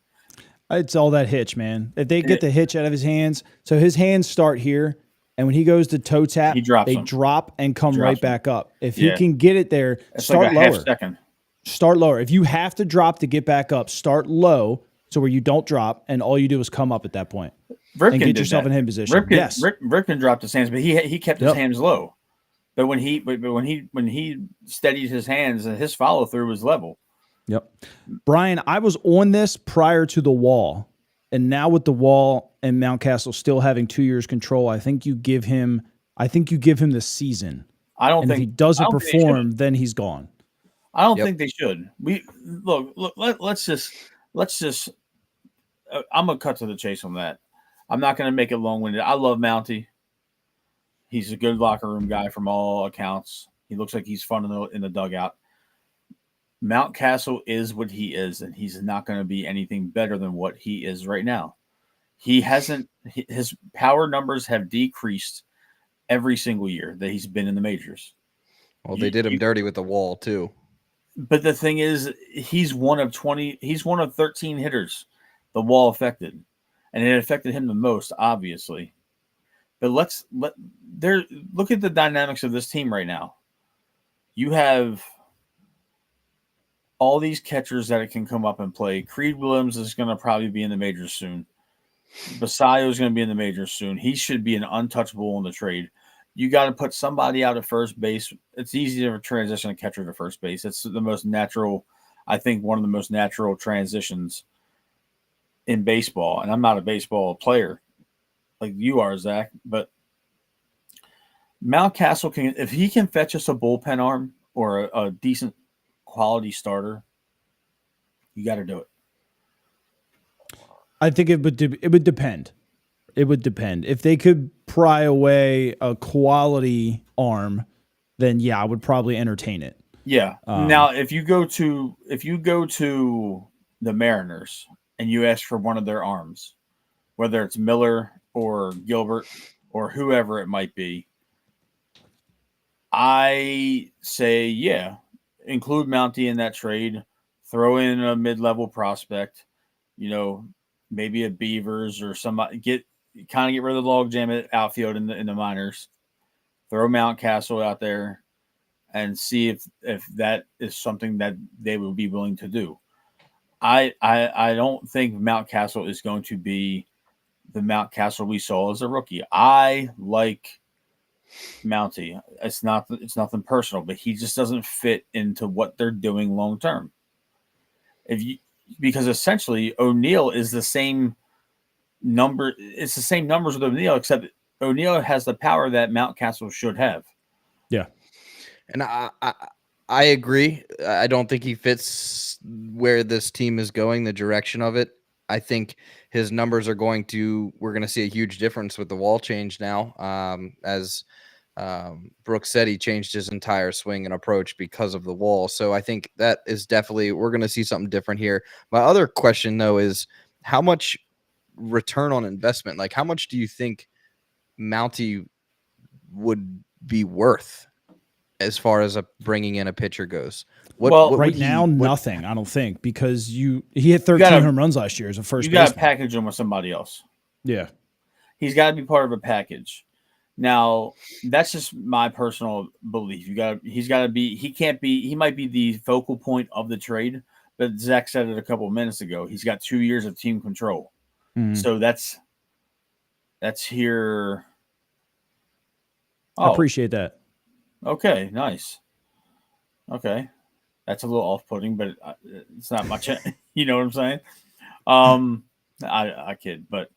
It's all that hitch, man. If they get the hitch out of his hands, so his hands start here, and when he goes to toe tap, they drop and come right back up. If he can get it there, start lower. Half second. Start lower. If you have to drop to get back up, start low so where you don't drop, and all you do is come up at that point. Ripken and get yourself in hand position. Ripken dropped his hands, but he kept his hands low. But when he steadied his hands, his follow through was level. Yep. Brian, I was on this prior to the wall, and now with the wall and Mountcastle still having 2 years control, I think you give him the season. If he doesn't perform, then he's gone. I don't think they should. Let's just. I'm gonna cut to the chase on that. I'm not gonna make it long-winded. I love Mountie. He's a good locker room guy from all accounts. He looks like he's fun in the dugout. Mountcastle is what he is, and he's not going to be anything better than what he is right now. His power numbers have decreased every single year that he's been in the majors. Well, they did him dirty with the wall too. But the thing is, he's one of 13 hitters the wall affected, and it affected him the most, obviously. But look at the dynamics of this team right now. You have all these catchers that can come up and play. Creed Williams is going to probably be in the majors soon. Basayo is going to be in the majors soon. He should be an untouchable in the trade. You got to put somebody out at first base. It's easy to transition a catcher to first base. It's the most natural, I think, one of the most natural transitions in baseball. And I'm not a baseball player like you are, Zach, but Mountcastle if he can fetch us a bullpen arm or a decent quality starter, you got to do it. I think it would depend. It would depend. If they could pry away a quality arm, then yeah, I would probably entertain it. Yeah. Now, if you go to the Mariners and you ask for one of their arms, whether it's Miller or Gilbert or whoever it might be, I say, yeah, include Mountie in that trade, throw in a mid-level prospect, maybe a Beavers or somebody, get rid of the logjam at outfield in the minors, throw Mountcastle out there and see if that is something that they would be willing to do. I don't think Mountcastle is going to be the Mountcastle we saw as a rookie. I like Mountie. It's nothing personal, but he just doesn't fit into what they're doing long term. Because essentially O'Neill is the same number. It's the same numbers with O'Neill, except O'Neill has the power that Mountcastle should have. Yeah, and I agree. I don't think he fits where this team is going, the direction of it. I think his numbers we're going to see a huge difference with the wall change now. As Brooks said, he changed his entire swing and approach because of the wall. So I think that is definitely, we're going to see something different here. My other question though is how much return on investment, like how much do you think Mountie would be worth? as far as bringing in a pitcher goes? Well, would Right he- now, what- nothing. I don't think because he hit 13 gotta- home runs last year as a first you got to baseman. package him with somebody else. Yeah, He's got to be part of a package. Now, that's just my personal belief. He's got to be. He can't be. He might be the focal point of the trade, but Zach said it a couple of minutes ago. He's got 2 years of team control, so that's here. I appreciate that. Okay, nice. Okay, that's a little off-putting, but it's not much. You know what I'm saying? I kid, but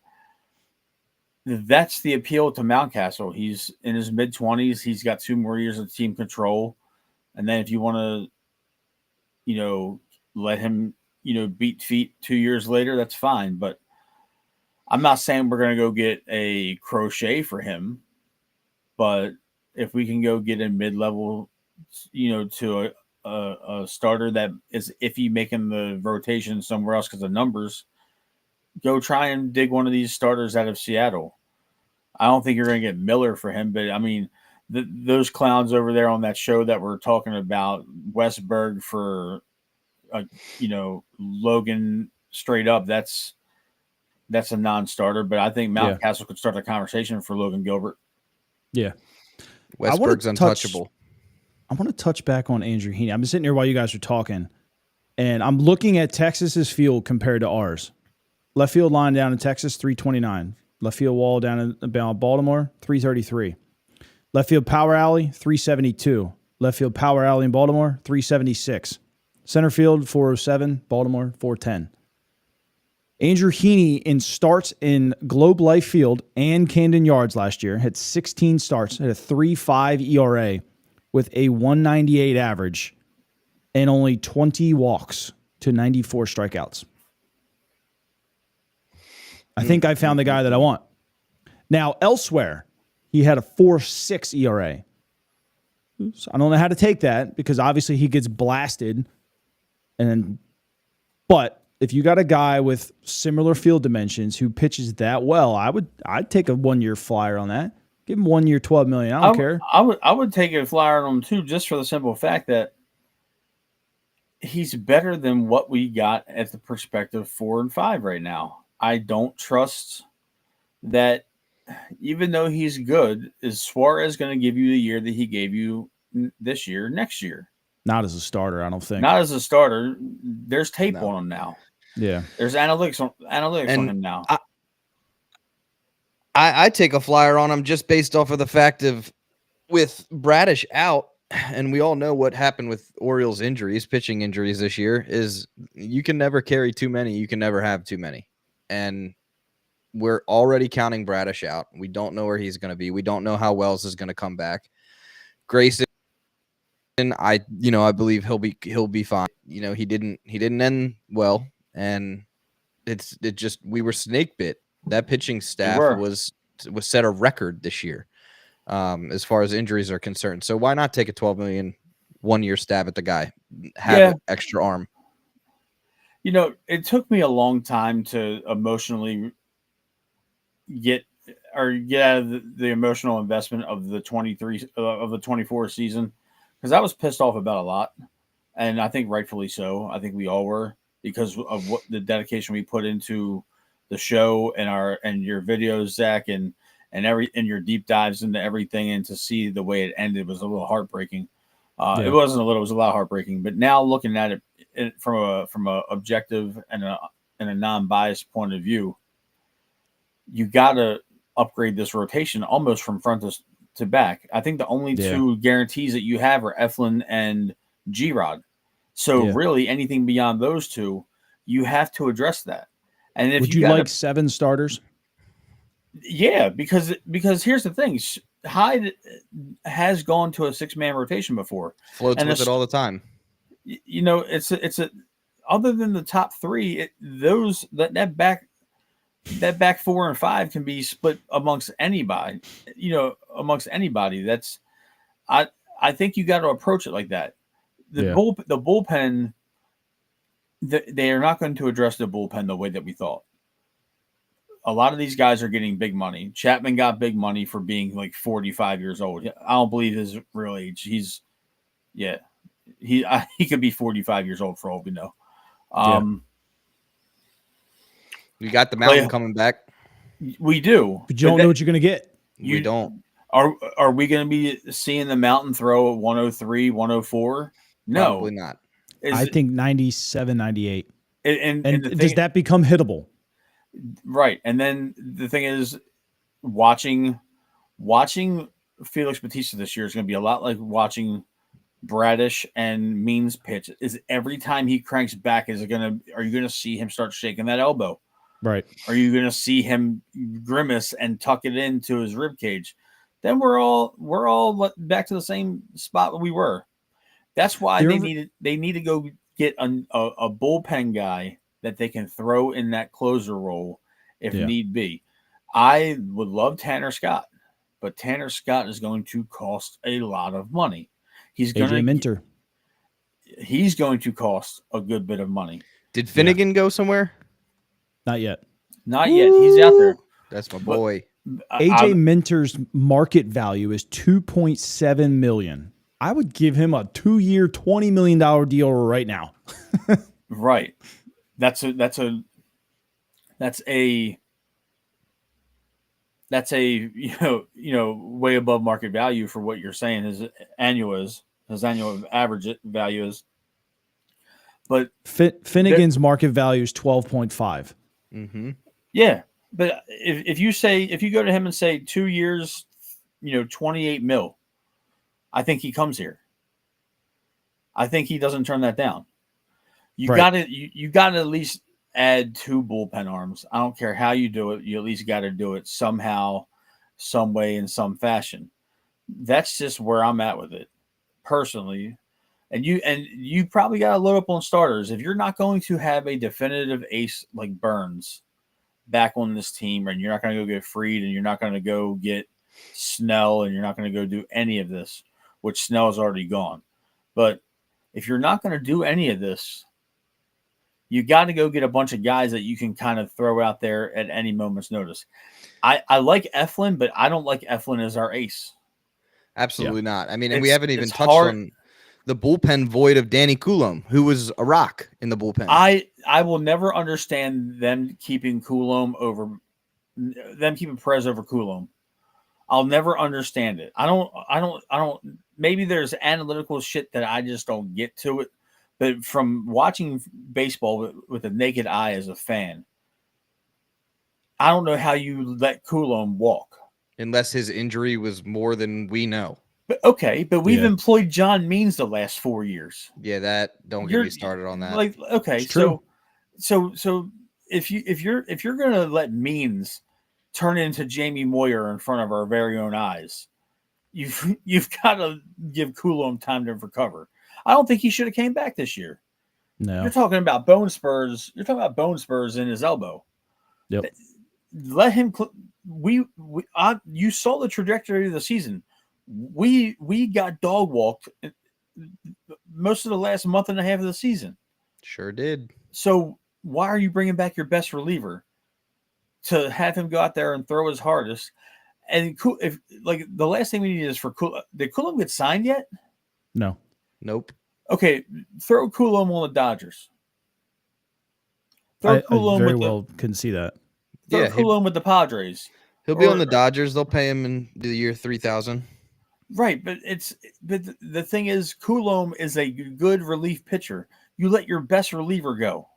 that's the appeal to Mountcastle. He's in his mid-20s. He's got 2 more years of team control, and then if you want to, let him, beat feet 2 years later, that's fine. But I'm not saying we're going to go get a Crochet for him, but if we can go get a mid-level, to a starter that is iffy making the rotation somewhere else because of numbers, go try and dig one of these starters out of Seattle. I don't think you're going to get Miller for him, but I mean, those clowns over there on that show that we're talking about, Westberg for, Logan straight up, that's a non-starter, but I think Mountcastle could start a conversation for Logan Gilbert. Yeah. Westberg's untouchable. I want to touch back on Andrew Heaney. I'm sitting here while you guys are talking, and I'm looking at Texas's field compared to ours. Left field line down in Texas, 329. Left field wall down in Baltimore, 333. Left field power alley, 372. Left field power alley in Baltimore, 376. Center field, 407. Baltimore, 410. Andrew Heaney in starts in Globe Life Field and Camden Yards last year had 16 starts, had a 3.5 ERA with a 198 average and only 20 walks to 94 strikeouts. I think I found the guy that I want. Now, elsewhere, he had a 4.6 ERA. Oops, I don't know how to take that because obviously he gets blasted. But if you got a guy with similar field dimensions who pitches that well, I'd take a 1 year flyer on that. Give him 1 year, $12 million. I don't care. I would take a flyer on him too, just for the simple fact that he's better than what we got at the perspective 4 and 5 right now. I don't trust that, even though he's good, is Suarez going to give you the year that he gave you this year, next year? Not as a starter, I don't think. Not as a starter. There's tape on him now. Yeah. There's analytics on him now. I take a flyer on him just based off of the fact of with Bradish out, and we all know what happened with Orioles injuries, pitching injuries this year, is you can never carry too many. You can never have too many. And we're already counting Bradish out. We don't know where he's going to be. We don't know how Wells is going to come back. Grayson, I believe he'll be fine. He didn't end well, and we were snake bit. That pitching staff was set a record this year, as far as injuries are concerned. So why not take a $12 million 1 year stab at the guy? Have an extra arm. It took me a long time to emotionally get out of the emotional investment of the 24 season, because I was pissed off about a lot, and I think rightfully so. I think we all were, because of what the dedication we put into the show and your videos, Zach, and your deep dives into everything, and to see the way it ended was a little heartbreaking. It wasn't a little; it was a lot heartbreaking. But now looking at it from a objective and a non-biased point of view, you got to upgrade this rotation almost from front to back. I think the only two guarantees that you have are Eflin and G-Rod. So really, anything beyond those two, you have to address that. And if would you like 7 starters? Yeah, because here's the thing: Hyde has gone to a 6-man rotation before. Floats with it all the time. It's a other than the top 3, that back 4 and 5 can be split amongst anybody. That's I think you got to approach it like that. The bullpen, they are not going to address the bullpen the way that we thought. A lot of these guys are getting big money. Chapman got big money for being like 45 years old. I don't believe his real age. He's Yeah, he could be 45 years old for all we know. We got the Clay, mountain coming back. we do, But you don't know what you're going to get. We don't. Are we going to be seeing the mountain throw at 103, 104? No, Probably not. I think 97, 98. And And the thing, does that become hittable? right? And then the thing is, watching Felix Bautista this year is going to be a lot like watching Bradish and Means pitch. Is every time he cranks back, are you going to see him start shaking that elbow? Right. Are you going to see him grimace and tuck it into his rib cage? Then we're all back to the same spot we were. That's why they need to go get a bullpen guy that they can throw in that closer role if need be. I would love Tanner Scott, but Tanner Scott is going to cost a lot of money. He's going to cost a good bit of money. Did Finnegan go somewhere? Not yet. Not yet. He's out there. That's my boy. AJ Minter's market value is $2.7 million. I would give him a 2-year, $20 million deal right now. Right. That's a way above market value for what you're saying his annual average value is. But Finnegan's market value is 12.5. Mm-hmm. Yeah, but if you go to him and say 2 years, 28 mil, I think he comes here. I think he doesn't turn that down. You got to at least add 2 bullpen arms. I don't care how you do it. You at least got to do it somehow, some way, in some fashion. That's just where I'm at with it, personally. And you probably got to load up on starters. If you're not going to have a definitive ace like Burns back on this team, and you're not going to go get Fried, and you're not going to go get Snell, and you're not going to go do any of this, which Snell's already gone. But if you're not going to do any of this, you got to go get a bunch of guys that you can kind of throw out there at any moment's notice. I like Eflin, but I don't like Eflin as our ace. Absolutely not. I mean, and we haven't even touched on the bullpen void of Danny Coulombe, who was a rock in the bullpen. I will never understand them keeping Perez over Coulombe. I'll never understand it. I don't. Maybe there's analytical shit that I just don't get to it. But from watching baseball with a naked eye as a fan, I don't know how you let Coulombe walk. Unless his injury was more than we know. But we've employed John Means the last 4 years. Yeah, don't get me started on that. Like, okay, so if you're gonna let Means turn into Jamie Moyer in front of our very own eyes, you've got to give Coulombe time to recover. I don't think he should have came back this year. No, you're talking about bone spurs. You're talking about bone spurs in his elbow. Yep. Let him. You saw the trajectory of the season. We got dog walked most of the last month and a half of the season. Sure did. So why are you bringing back your best reliever to have him go out there and throw his hardest? And if like the last thing we need is for Coulombe. Did Coulombe get signed yet? No. Nope. Okay, throw Coulombe on the Dodgers. I very well couldn't see that. Throw Coulombe with the Padres. He'll be on the Dodgers. They'll pay him in the year 3,000. Right, but the thing is, Coulombe is a good relief pitcher. You let your best reliever go.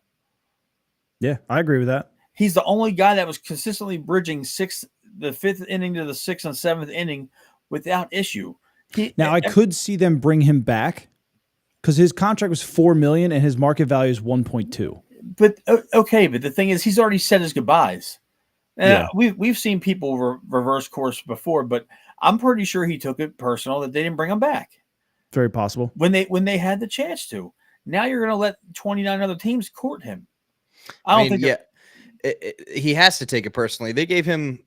Yeah, I agree with that. He's the only guy that was consistently bridging the 5th inning to the 6th and 7th inning without issue. I could see them bring him back because his contract was $4 million and his market value is 1.2. But okay, but the thing is, he's already said his goodbyes. We've seen people reverse course before, but I'm pretty sure he took it personal that they didn't bring him back. Very possible. When they had the chance to. Now you're going to let 29 other teams court him. I don't think. He has to take it personally. They gave him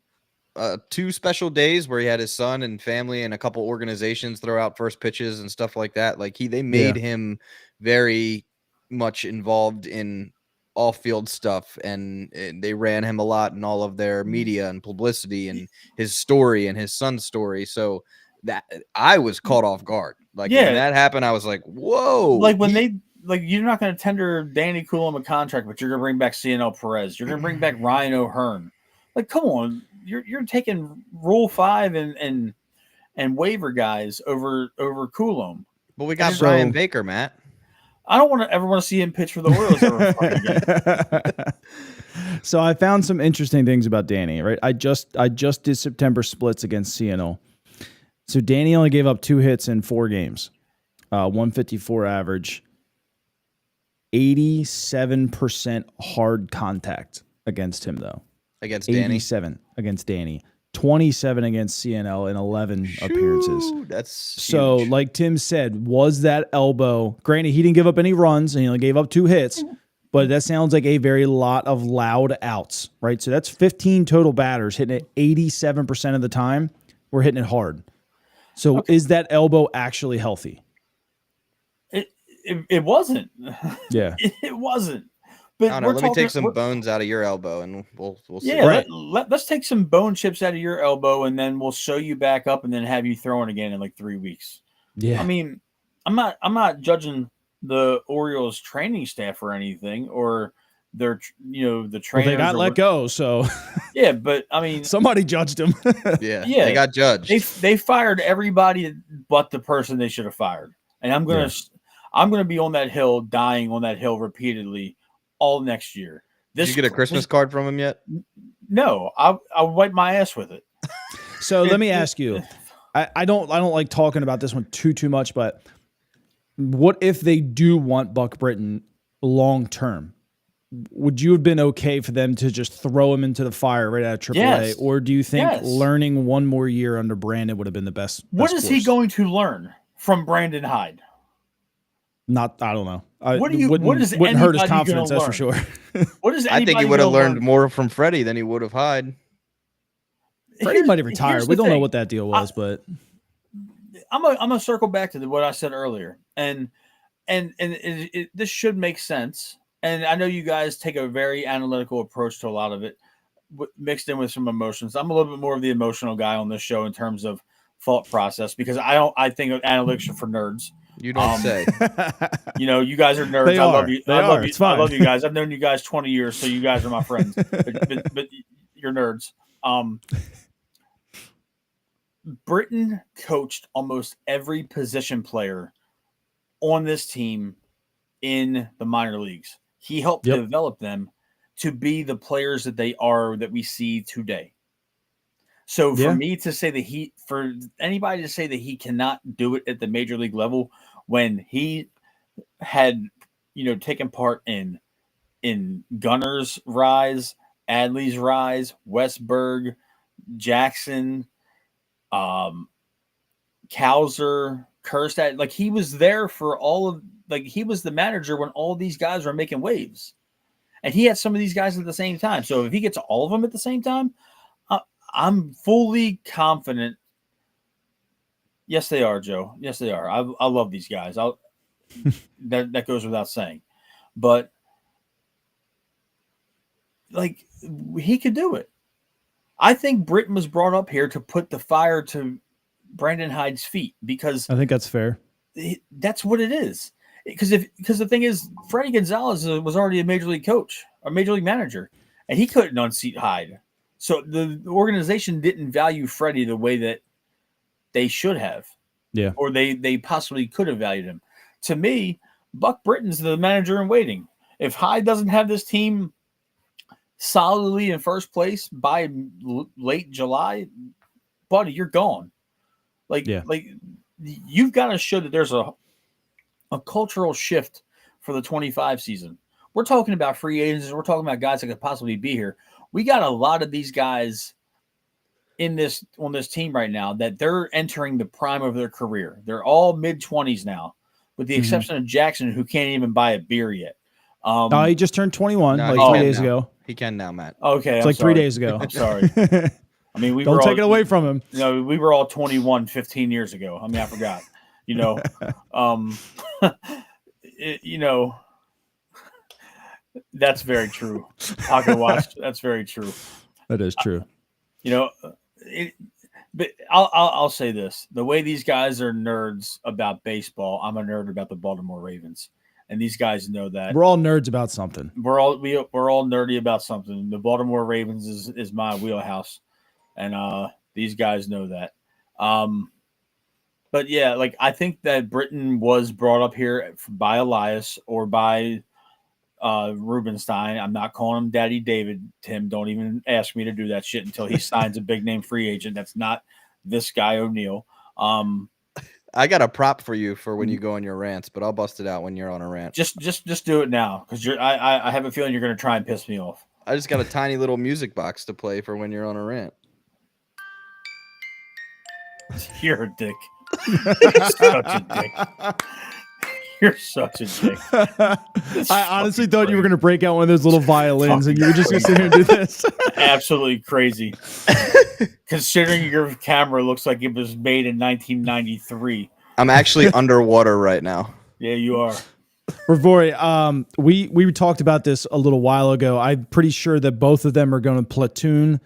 2 special days where he had his son and family and a couple organizations throw out first pitches and stuff like that. Like they made him very much involved in off-field stuff, and they ran him a lot in all of their media and publicity and his story and his son's story. So that I was caught off guard. Like Yeah. when that happened, I was like, whoa. Like when you're not going to tender Danny Coulomb a contract, but you're going to bring back CNL Perez. You're going to bring back Ryan O'Hearn. Like, come on, you're taking Rule 5 and waiver guys over Coulomb. But we got Brian Baker, Matt. I don't ever want to see him pitch for the Orioles ever fucking again. So I found some interesting things about Danny, right? I just did September splits against CNO. So Danny only gave up 2 hits in 4 games, 154 average, 87% hard contact against him though. Against Danny? 87 against Danny. 27 against CNL in 11 appearances. That's so, huge. like Tim said, was that elbow? Granted, he didn't give up any runs and he only gave up 2 hits, but that sounds like a very lot of loud outs, right? So that's 15 total batters hitting it 87% of the time. We're hitting it hard. So, is that elbow actually healthy? It wasn't. Yeah, it wasn't. But I don't know. Let me take some bones out of your elbow, and we'll see. Yeah, right. let's take some bone chips out of your elbow, and then we'll sew you back up, and then have you throwing again in like 3 weeks. Yeah. I mean, I'm not judging the Orioles training staff or anything, or their the trainers. Well, they got let go, so yeah. But I mean, somebody judged him. yeah, they got judged. They fired everybody but the person they should have fired, and I'm gonna be on that hill, dying on that hill repeatedly all next year. Did you get a Christmas card from him yet? No, I'll wipe my ass with it. So let me ask you. I don't like talking about this one too much, but what if they do want Buck Britton long term? Would you have been okay for them to just throw him into the fire right out of AAA? Yes. Or do you think learning one more year under Brandon would have been the best? What is he going to learn from Brandon Hyde? I don't know. Wouldn't hurt his confidence, that's for sure. What is I think he would have learned more from Freddie than he would have Hyde. Freddie might have retired. We don't know what that deal was, but I'm gonna circle back to what I said earlier, and this should make sense. And I know you guys take a very analytical approach to a lot of it, mixed in with some emotions. I'm a little bit more of the emotional guy on this show in terms of thought process, because I think of analytics are for nerds. You don't say. You guys are nerds. They I are. love you. They I love are. you. It's fine. I love you guys. I've known you guys 20 years, so you guys are my friends. but you're nerds. Britton coached almost every position player on this team in the minor leagues. He helped develop them to be the players that they are, that we see today. So for me to say that for anybody to say that he cannot do it at the major league level, when he had, taken part in Gunner's rise, Adley's rise, Westberg, Jackson, Cowser, Kerstad, like he was there for all of, like he was the manager when all these guys were making waves, and he had some of these guys at the same time. So if he gets all of them at the same time, I'm fully confident. Yes, they are, Joe. Yes, they are. I love these guys. That goes without saying, but like he could do it. I think Britton was brought up here to put the fire to Brandon Hyde's feet, because I think that's fair. That's what it is. Because the thing is, Freddie Gonzalez was already a major league coach, a major league manager, and he couldn't unseat Hyde. So the organization didn't value Freddie the way that they should have. Yeah. Or they possibly could have valued him. To me, Buck Britton's the manager in waiting. If Hyde doesn't have this team solidly in first place by late July, buddy, you're gone. Like you've got to show that there's a cultural shift for the 25 season. We're talking about free agents. We're talking about guys that could possibly be here. We got a lot of these guys on this team right now that they're entering the prime of their career. They're all mid-20s now, with the exception of Jackson, who can't even buy a beer yet. He just turned 21 No, 3 days ago. He can now, Matt. Okay, it's like 3 days ago. I'm sorry. I mean, don't take it away from him. We were all 21 15 years ago. I mean, I forgot. That's very True. Pocket watch. That's very true. That is true. But I'll say this: the way these guys are nerds about baseball, I'm a nerd about the Baltimore Ravens, and these guys know that. We're all nerds about something. We're all nerdy about something. The Baltimore Ravens is my wheelhouse, and these guys know that. But yeah, like I think that Britain was brought up here by Elias or by Rubenstein. I'm not calling him Daddy David. Tim, don't even ask me to do that shit until he signs a big name free agent. That's not this guy O'Neill. I got a prop for you for when you go on your rants, but I'll bust it out when you're on a rant. Just do it now because I have a feeling you're going to try and piss me off. I just got a tiny little music box to play for when you're on a rant. You're a dick. You're such a dick. You're such a dick. I honestly thought you were going to break out one of those little violins and you were just going to sit here and do this. Absolutely crazy. Considering your camera looks like it was made in 1993. I'm actually underwater right now. Yeah, you are. Ravori, we talked about this a little while ago. I'm pretty sure that both of them are going to platoon.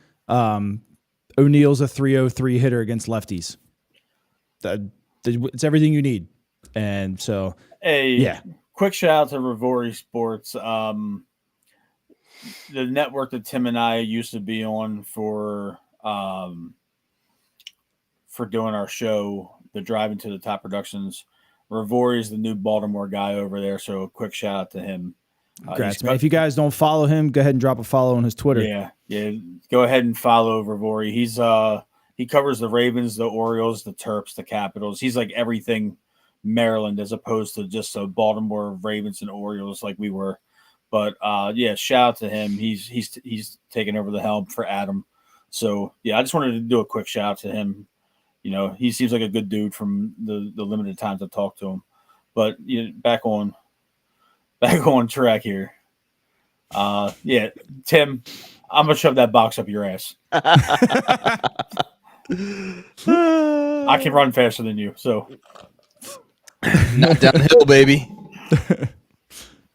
O'Neill's a 303 hitter against lefties. It's everything you need. And so, quick shout out to Ravori Sports. The network that Tim and I used to be on for doing our show, the Driving to the Top Productions. Ravori is the new Baltimore guy over there. So a quick shout out to him. Congrats, man. If you guys don't follow him, go ahead and drop a follow on his Twitter. Yeah. Go ahead and follow Ravori. He covers the Ravens, the Orioles, the Terps, the Capitals. He's like everything Maryland as opposed to just a Baltimore Ravens and Orioles like we were. But shout out to him. He's taking over the helm for Adam. So yeah, I just wanted to do a quick shout out to him. You know, he seems like a good dude from the limited times I've talked to him. But back on track here. Tim, I'm gonna shove that box up your ass. I can run faster than you, so not downhill, baby.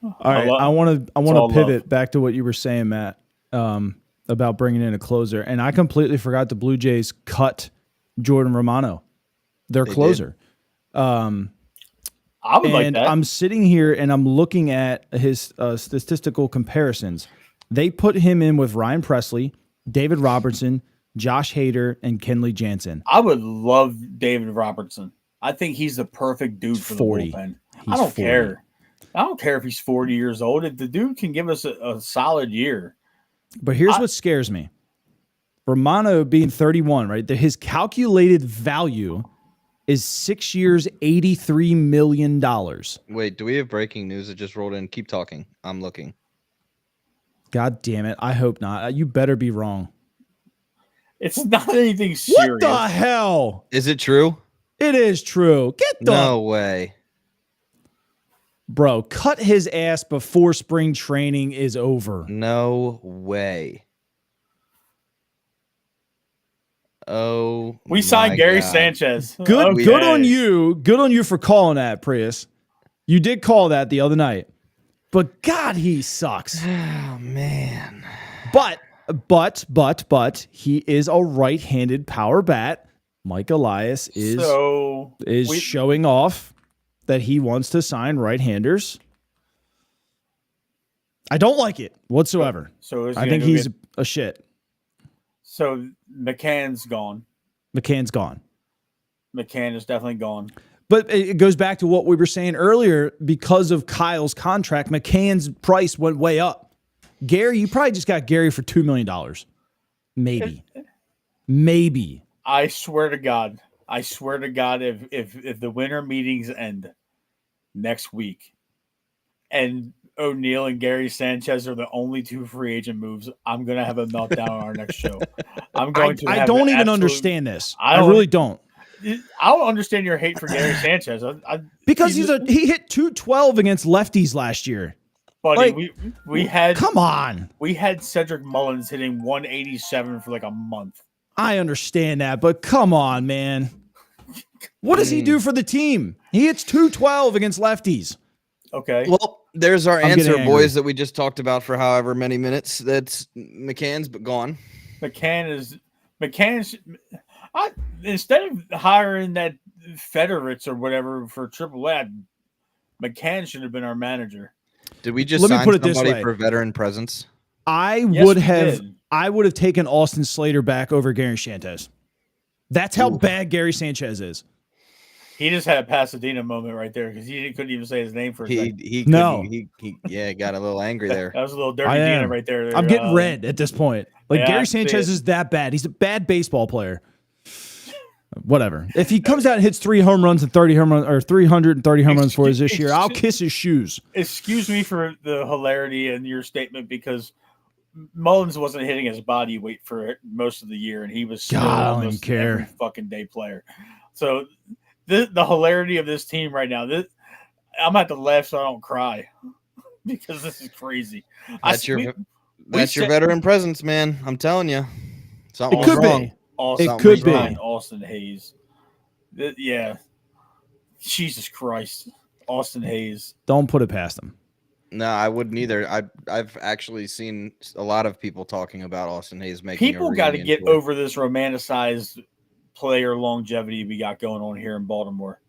All right, I want to pivot back to what you were saying, Matt, about bringing in a closer, and I completely forgot the Blue Jays cut Jordan Romano, their closer. I would like that. I'm sitting here and I'm looking at his statistical comparisons. They put him in with Ryan Presley, David Robertson, Josh Hader, and Kenley Jansen. I would love David Robertson. I think he's the perfect dude for 40. The bullpen. I don't care. I don't care if he's 40 years old. If the dude can give us a solid year. But here's what scares me. Romano being 31, right? His calculated value is 6 years, $83 million. Wait, do we have breaking news that just rolled in? Keep talking. I'm looking. God damn it. I hope not. You better be wrong. It's not anything serious. What the hell? Is it true? It is true. No way. Bro, cut his ass before spring training is over. No way. Oh, we signed Gary Sanchez. Good on you. Good on you for calling that, Prius. You did call that the other night. But God, he sucks. Oh man. But he is a right-handed power bat. Mike Elias is showing off that he wants to sign right-handers. I don't like it whatsoever. I think he's a shit. So McCann's gone. McCann is definitely gone. But it goes back to what we were saying earlier. Because of Kyle's contract, McCann's price went way up. Gary, you probably just got Gary for $2 million. Maybe. I swear to God, if the winter meetings end next week and O'Neill and Gary Sanchez are the only two free agent moves, I'm going to have a meltdown on our next show. I don't even understand this. I really don't. I don't understand your hate for Gary Sanchez. Because he hit 212 against lefties last year. Buddy, we had Cedric Mullins hitting 187 for like a month. I understand that, but come on, man. What does he do for the team? He hits 212 against lefties. Okay. Well, there's our answer, boys, that we just talked about for however many minutes. That's McCann's, but gone. McCann's. Instead of hiring that Federer or whatever for AAA, McCann should have been our manager. Did we just Let me sign put it this somebody way. for veteran presence? I Yes, would we have did. I would have taken Austin Slater back over Gary Sanchez. That's how bad Gary Sanchez is. He just had a Pasadena moment right there because he couldn't even say his name for a second. He No. got a little angry there. That was a little dirty I Dina am. right there. I'm getting red at this point. Like yeah, I Gary see Sanchez it. is that bad. He's a bad baseball player. Whatever. If he comes out and hits 3 home runs and 30 home runs or 330 home runs for us this year, I'll kiss his shoes. Excuse me for the hilarity in your statement because Mullins wasn't hitting his body weight for most of the year, and he was still God, I don't almost even care. every fucking day player. So the hilarity of this team right now, I'm at the laugh so I don't cry because this is crazy. That's your veteran presence, man. I'm telling you, It something's could wrong. be. Austin, It could be. Austin Hayes. Yeah. Jesus Christ. Austin Hayes. Don't put it past him. No, I wouldn't either. I've actually seen a lot of people talking about Austin Hayes making. People got to get over this romanticized player longevity we got going on here in Baltimore.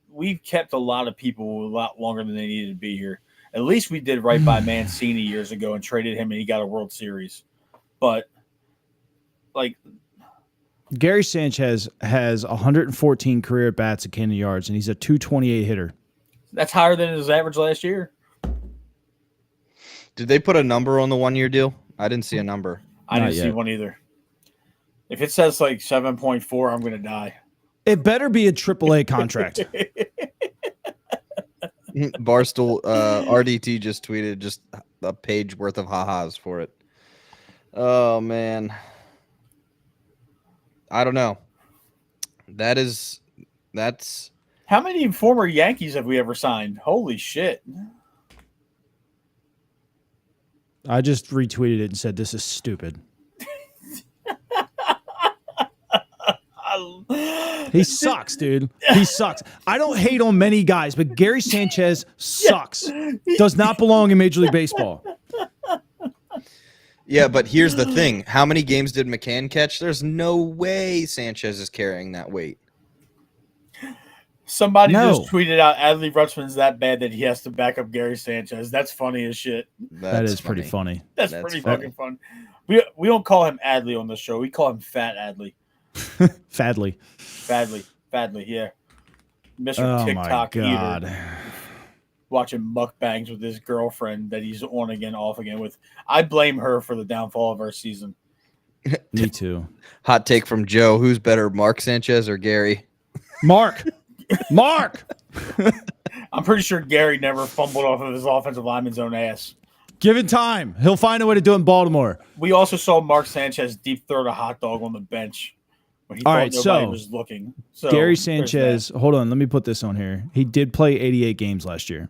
We've kept a lot of people a lot longer than they needed to be here. At least we did right by Mancini years ago and traded him, and he got a World Series. But Gary Sanchez has 114 career at-bats at Cannon Yards, and he's a 228 hitter. that's higher than his average last year. Did they put a number on the 1-year deal? I didn't see a number. I Not didn't see yet. one either. If it says like 7.4, I'm going to die. It better be a AAA contract. Barstool RDT just tweeted just a page worth of ha-has for it. Oh man, I don't know. That's How many former Yankees have we ever signed? Holy shit. I just retweeted it and said, this is stupid. He sucks, dude. He sucks. I don't hate on many guys, but Gary Sanchez sucks. Does not belong in Major League Baseball. yeah, but here's the thing. How many games did McCann catch? There's no way Sanchez is carrying that weight. Somebody No. just tweeted out Adley Rutschman's that bad that he has to back up Gary Sanchez. That's funny as shit. That is pretty funny. That's That's pretty funny. fucking fun. We don't call him Adley on the show. We call him Fat Adley. Fadley. Fadley, yeah. Mr. Oh, TikTok my God. eater. Watching mukbangs with his girlfriend that he's on again, off again with. I blame her for the downfall of our season. Me too. Hot take from Joe. Who's better, Mark Sanchez or Gary? Mark. I'm pretty sure Gary never fumbled off of his offensive lineman's own ass. Give it time. He'll find a way to do it in Baltimore. We also saw Mark Sanchez deep throat a hot dog on the bench when he All thought right, nobody so was looking. So Gary there's Sanchez, hold on, let me put this on here. He did play 88 games last year.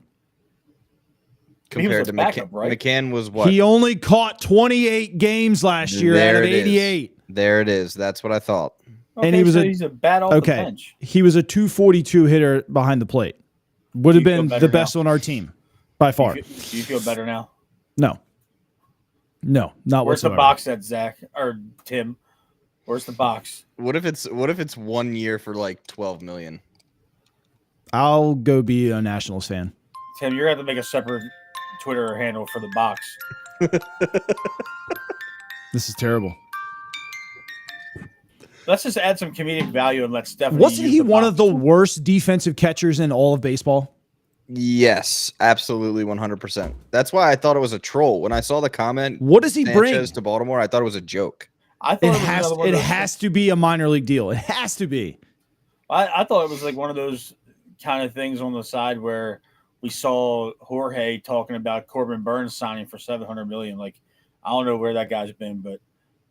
Compared a to backup, McCann. right? McCann was what? He only caught 28 games last year out There of it is. 88. There it is. That's what I thought. that. and he was so a- he's a bat off the Okay. bench. He was a 242 hitter behind the plate. Would have Do you feel been better the best on our team by far. Do you feel better now? No, not Where's the whatsoever. box at, Zach or Tim? Where's the box? What if it's 1 year for like 12 million? I'll go be a Nationals fan. Tim, you're going to have to make a separate Twitter handle for the box. This is terrible. Let's just add some comedic value and let Stephanie. Wasn't use he the one box. of the worst defensive catchers in all of baseball? Yes, absolutely 100%. That's why I thought it was a troll. When I saw the comment, What does he bring? Sanchez to Baltimore, I thought it was a joke. I thought It was has another one of it those- has to be a minor league deal. It has to be. I thought it was like one of those kind of things on the side where we saw Jorge talking about Corbin Burns signing for $700 million. Like, I don't know where that guy's been, but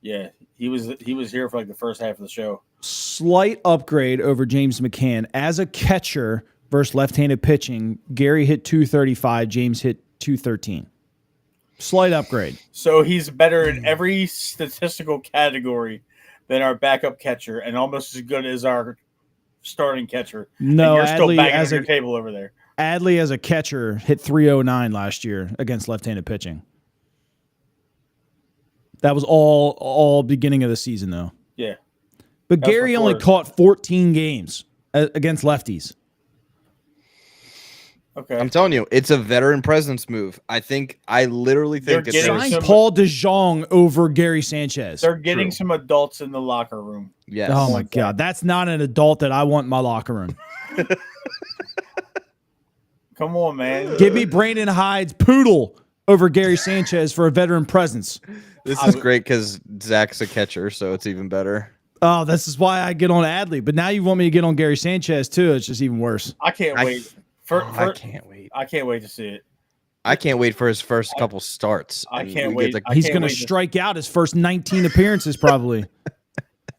yeah, he was here for like the first half of the show. Slight upgrade over James McCann as a catcher versus left-handed pitching. Gary hit 235. James hit 213. Slight upgrade. So he's better in every statistical category than our backup catcher, and almost as good as our starting catcher. No, and you're still Adley banging as on your a table over there. Adley as a catcher hit 309 last year against left-handed pitching. That was all beginning of the season though. Yeah. But That's Gary only before- caught 14 games against lefties. Okay. I'm telling you, it's a veteran presence move. I literally They're think that getting there's Sign some- Paul DeJong over Gary Sanchez. They're getting True. some adults in the locker room. yes. Oh my God, that's not an adult that I want in my locker room. Come on, man. Give me Brandon Hyde's poodle over Gary Sanchez for a veteran presence. This is great because Zach's a catcher, so it's even better. Oh, this is why I get on Adley. But now you want me to get on Gary Sanchez too. It's just even worse. I can't wait. I can't wait. I can't wait to see it. I can't wait for his first couple starts. I and can't we wait. get to- I He's can't going to wait strike out his first 19 appearances probably.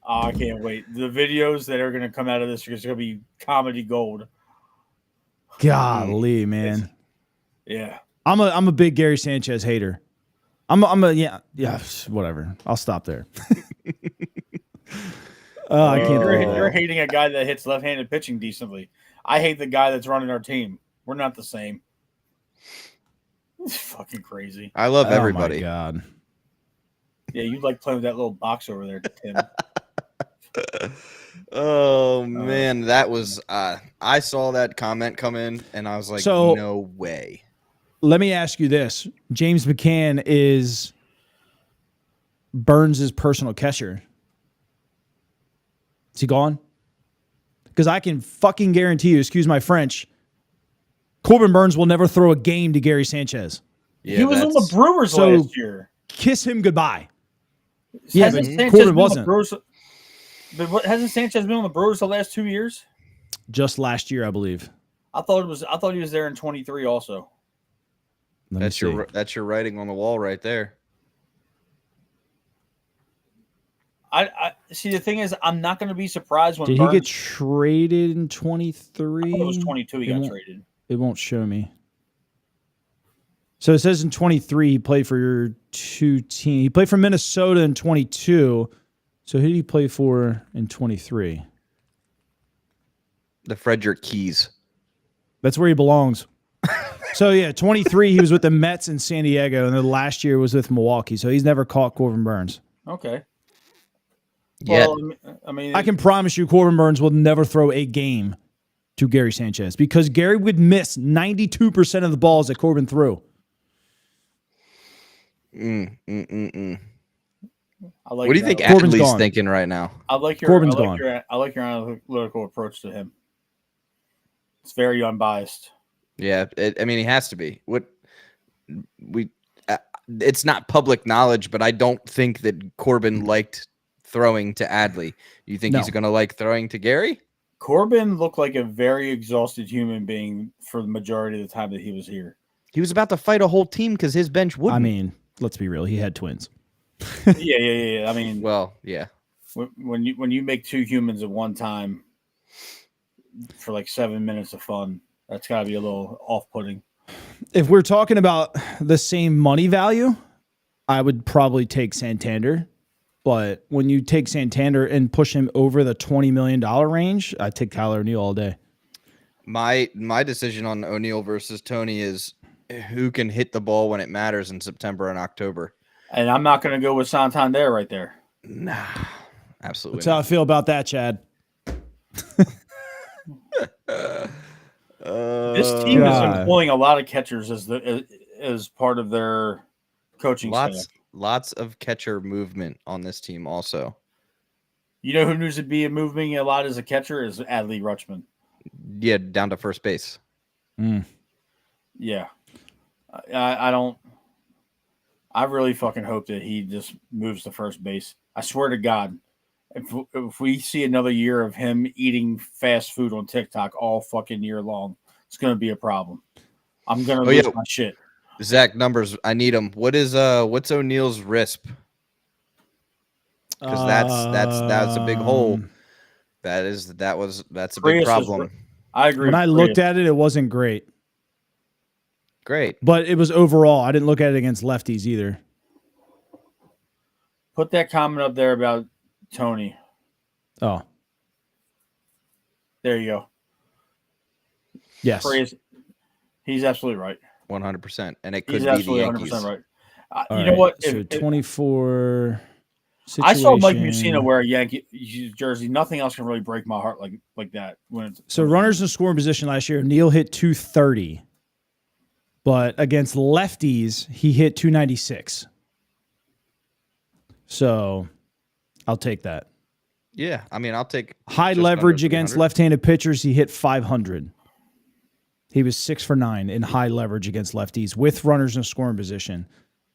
Oh, I can't wait. The videos that are going to come out of this are going to be comedy gold. Golly, man. Yeah. I'm a big Gary Sanchez hater. Yeah, whatever. I'll stop there. I can't. You're hating a guy that hits left-handed pitching decently. I hate the guy that's running our team. We're not the same. It's fucking crazy. I love Oh my everybody. God. Yeah, you like playing with that little box over there, Tim. Oh man, that was I saw that comment come in and I was like, So- no way. Let me ask you this. James McCann is Burns' personal catcher. Is he gone? Because I can fucking guarantee you, excuse my French, Corbin Burns will never throw a game to Gary Sanchez. Yeah, he was on the that's- Brewers So- last year. Kiss him goodbye. Yeah, Hasn't but Sanchez Corbin been on wasn't. the Brewers? But hasn't Sanchez been on the Brewers the last 2 years? Just last year, I believe. I thought he was there in 23 also. Let me see. That's your writing on the wall right there. I see. The thing is, I'm not going to be surprised when Did Burns, he get traded in I 23? thought it was 22. He It got won't- traded. It won't show me. So it says in 23 he played for your two teams. He played for Minnesota in 22. So who did he play for in 23? The Frederick Keys. That's where he belongs. So yeah, 23 he was with the Mets in San Diego, and then last year was with Milwaukee. So he's never caught Corbin Burns. Okay. Yeah. Well, I mean, I can promise you Corbin Burns will never throw a game to Gary Sanchez because Gary would miss 92% of the balls that Corbin threw. I like What do you think Corbin's Adley's gone. thinking right now? I like your Corbin's I like gone. your I like your analytical approach to him. It's very unbiased. Yeah, I mean he has to be. It's not public knowledge, but I don't think that Corbin liked throwing to Adley. You think No. he's going to like throwing to Gary? Corbin looked like a very exhausted human being for the majority of the time that he was here. He was about to fight a whole team because his bench wouldn't. I mean, let's be real. He had twins. Yeah. I mean, well, yeah. when you make two humans at one time for like 7 minutes of fun, that's got to be a little off-putting. If we're talking about the same money value, I would probably take Santander. But when you take Santander and push him over the $20 million range, I take Tyler O'Neill all day. My decision on O'Neill versus Tony is who can hit the ball when it matters in September and October. And I'm not going to go with Santander right there. Nah, absolutely. That's how I feel about that, Chad. This team is God. employing a lot of catchers as part of their coaching staff. Lots of catcher movement on this team also. You know who needs to be moving a lot as a catcher is Adley Rutschman. Yeah, down to first base. Yeah. I don't. I really fucking hope that he just moves to first base. I swear to God, if we see another year of him eating fast food on TikTok all fucking year long, it's going to be a problem. I'm going to lose my shit. Zach, numbers. I need them. What's O'Neill's RISP? Because that's a big hole. That's a big problem. I agree. When I looked at it, it wasn't great. Great. But it was overall. I didn't look at it against lefties either. Put that comment up there about Tony. Oh, There you go. yes. He's absolutely right. 100%. And it could He's be the absolutely Yankees. 100% right. All You know right, what? So 24. situation. I saw Mike Mussina wear a Yankee jersey. Nothing else can really break my heart like that. So runners in scoring position last year, Neil hit 230. But against lefties, he hit 296. So I'll take that. Yeah, I mean, I'll take high leverage against left-handed pitchers. He hit 500. He was 6 for 9 in high leverage against lefties with runners in scoring position.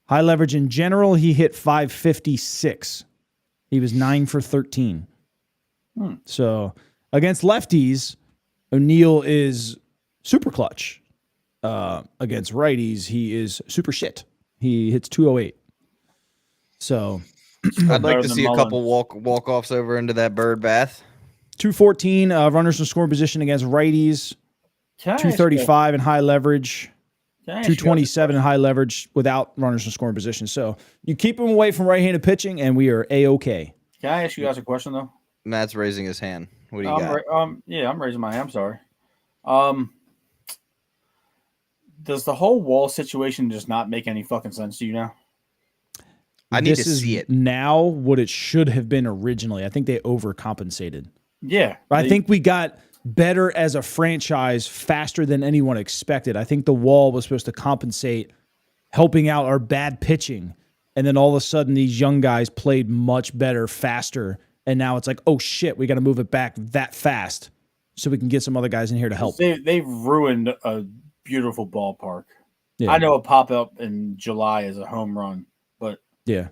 High leverage in general, he hit 556. He was 9 for 13. So against lefties, O'Neill is super clutch. Against righties, he is super shit. He hits 208. So I'd like to see a couple walk-offs over into that bird bath. 214 runners in scoring position against righties. 235 in high leverage. 227 in high leverage without runners in scoring position. So you keep him away from right-handed pitching, and we are A-OK. Can I ask you guys a question, though? Matt's raising his hand. What do you got? I'm raising my hand. I'm sorry. Does the whole wall situation just not make any fucking sense to you now? I need to see it. Now what it should have been originally. I think they overcompensated. Yeah. I think we got better as a franchise faster than anyone expected. I think the wall was supposed to compensate, helping out our bad pitching. And then all of a sudden, these young guys played much better, faster. And now it's like, oh, shit, we got to move it back that fast so we can get some other guys in here to help. They've ruined a beautiful ballpark. Yeah. I know a pop-up in July is a home run, but yeah,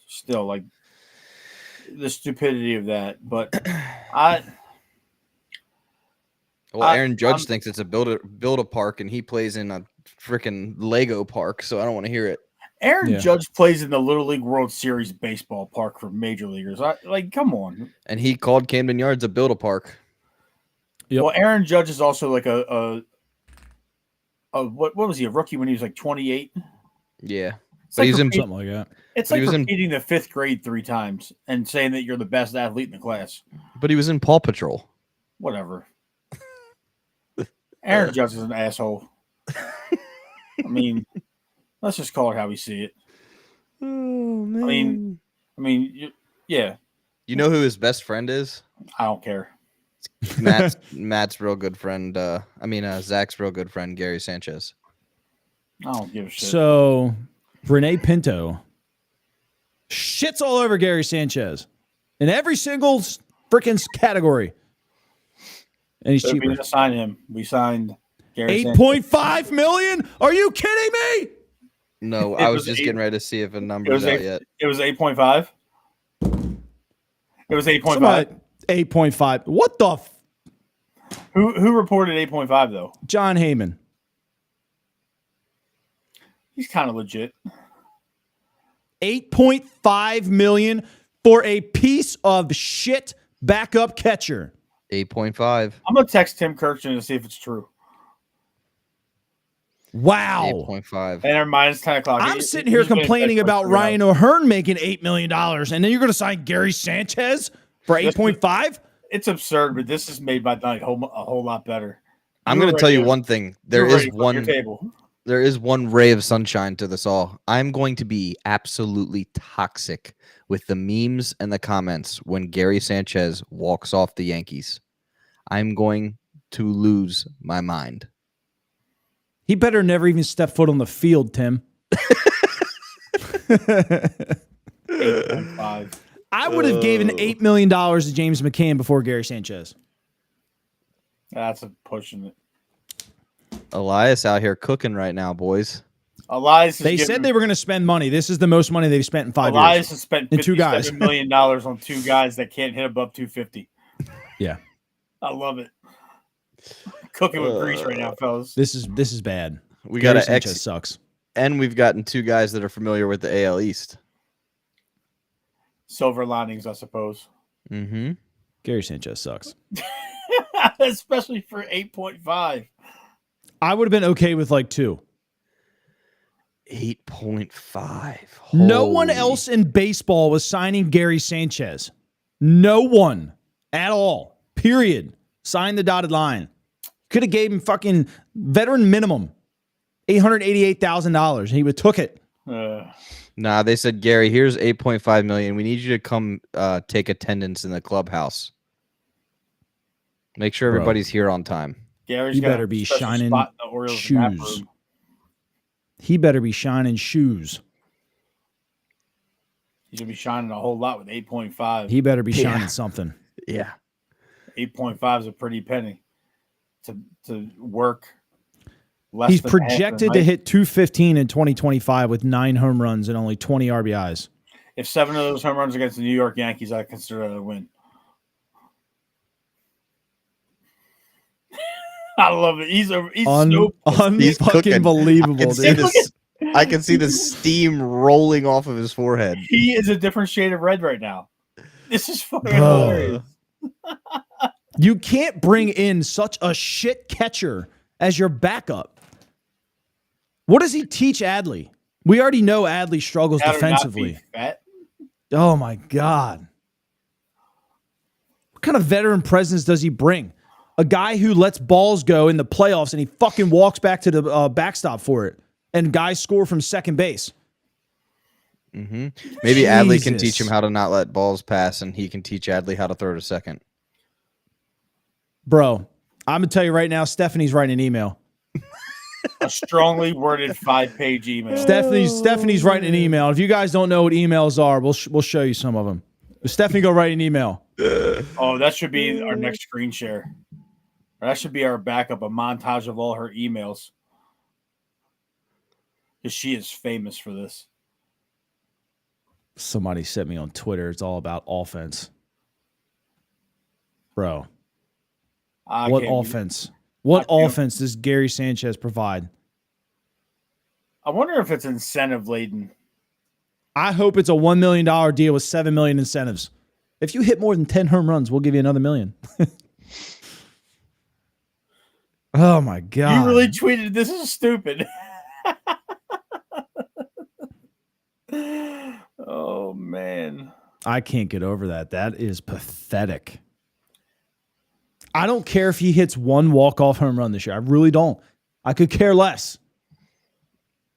still, like, the stupidity of that. But Aaron Judge thinks it's a build a park, and he plays in a freaking Lego park, so I don't want to hear it. Aaron Judge plays in the Little League World Series baseball park for major leaguers. Come on. And he called Camden Yards a build a park. Yep. Well, Aaron Judge is also like what was he, a rookie when he was like 28? Yeah. But like he's in something like that. It's like repeating the 5th grade 3 times and saying that you're the best athlete in the class. But he was in Paw Patrol. Whatever. Aaron Judge is an asshole. I mean, let's just call it how we see it. Oh, man. I mean, yeah. You know who his best friend is? I don't care. Matt's real good friend. Zach's real good friend, Gary Sanchez. I don't give a shit. So, Renee Pinto shits all over Gary Sanchez in every single freaking category. And he's cheaper. We didn't sign him. We signed Gary $8.5 million? Are you kidding me? No, I was just getting ready to see if a number's out yet. It was 8.5. It was 8.5. 8.5. What the? Who reported 8.5 though? John Heyman. He's kind of legit. 8.5 million for a piece of shit backup catcher. 8.5. I'm gonna text Tim Kirchner to see if it's true. Wow. 8.5. And our mind is 10 o'clock. I'm sitting here complaining about Ryan O'Hearn making $8 million, and then you're going to sign Gary Sanchez for 8.5? It's absurd, but this has made my night a whole lot better. I'm going to tell you one thing. There is one ray of sunshine to this all. I'm going to be absolutely toxic with the memes and the comments when Gary Sanchez walks off the Yankees. I'm going to lose my mind. He better never even step foot on the field, Tim. 8.5. I would have given $8 million to James McCann before Gary Sanchez. That's pushing it. Elias out here cooking right now, boys. They said they were going to spend money. This is the most money they've spent in 5 years. Elias has spent $57 million on 2 guys that can't hit above 250. Yeah. I love it. Cooking with grease right now, fellas. This is bad. We got an Sanchez sucks. And we've gotten 2 guys that are familiar with the AL East. Silver linings, I suppose. Mm-hmm. Gary Sanchez sucks. Especially for 8.5. I would have been okay with like 2. 8.5. No one else in baseball was signing Gary Sanchez. No one at all. Period. Sign the dotted line. Could have gave him fucking veteran minimum, $888,000, and he would have took it. Nah, they said, Gary, here's 8.5 million. We need you to come take attendance in the clubhouse. Make sure Bro. everybody's here on time. Gary's He got better a be special shining spot in the Orioles nap shoes. room. He better be shining shoes. He's gonna be shining a whole lot with 8.5. He better be shining something. Yeah. 8.5 is a pretty penny to work. Less He's than half the projected night. to hit 215 in 2025 with 9 home runs and only 20 RBIs. If 7 of those home runs against the New York Yankees, I consider that a win. I love it. He's so He's unfucking cooking. believable, dude. I can see the steam rolling off of his forehead. he is a different shade of red right now. This is fucking Bro. hilarious. You can't bring in such a shit catcher as your backup. What does he teach Adley? We already know Adley struggles How to not defensively. be fat. Oh my God. What kind of veteran presence does he bring? A guy who lets balls go in the playoffs and he fucking walks back to the backstop for it. And guys score from second base. Mm-hmm. Maybe Adley can Jesus. teach him how to not let balls pass, and he can teach Adley how to throw to second. Bro, I'm going to tell you right now, Stephanie's writing an email. A strongly worded 5-page email. Stephanie's writing an email. If you guys don't know what emails are, we'll show you some of them. Stephanie, go write an email. Oh, that should be our next screen share. That should be our backup, a montage of all her emails. Because she is famous for this. Somebody sent me on Twitter. It's all about offense. Bro, what offense? What offense does Gary Sanchez provide? I wonder if it's incentive laden. I hope it's a $1 million deal with $7 million incentives. If you hit more than 10 home runs, we'll give you another $1 million. Oh my God. You really tweeted this is stupid. Oh man. I can't get over that. That is pathetic. I don't care if he hits one walk-off home run this year. I really don't. I could care less.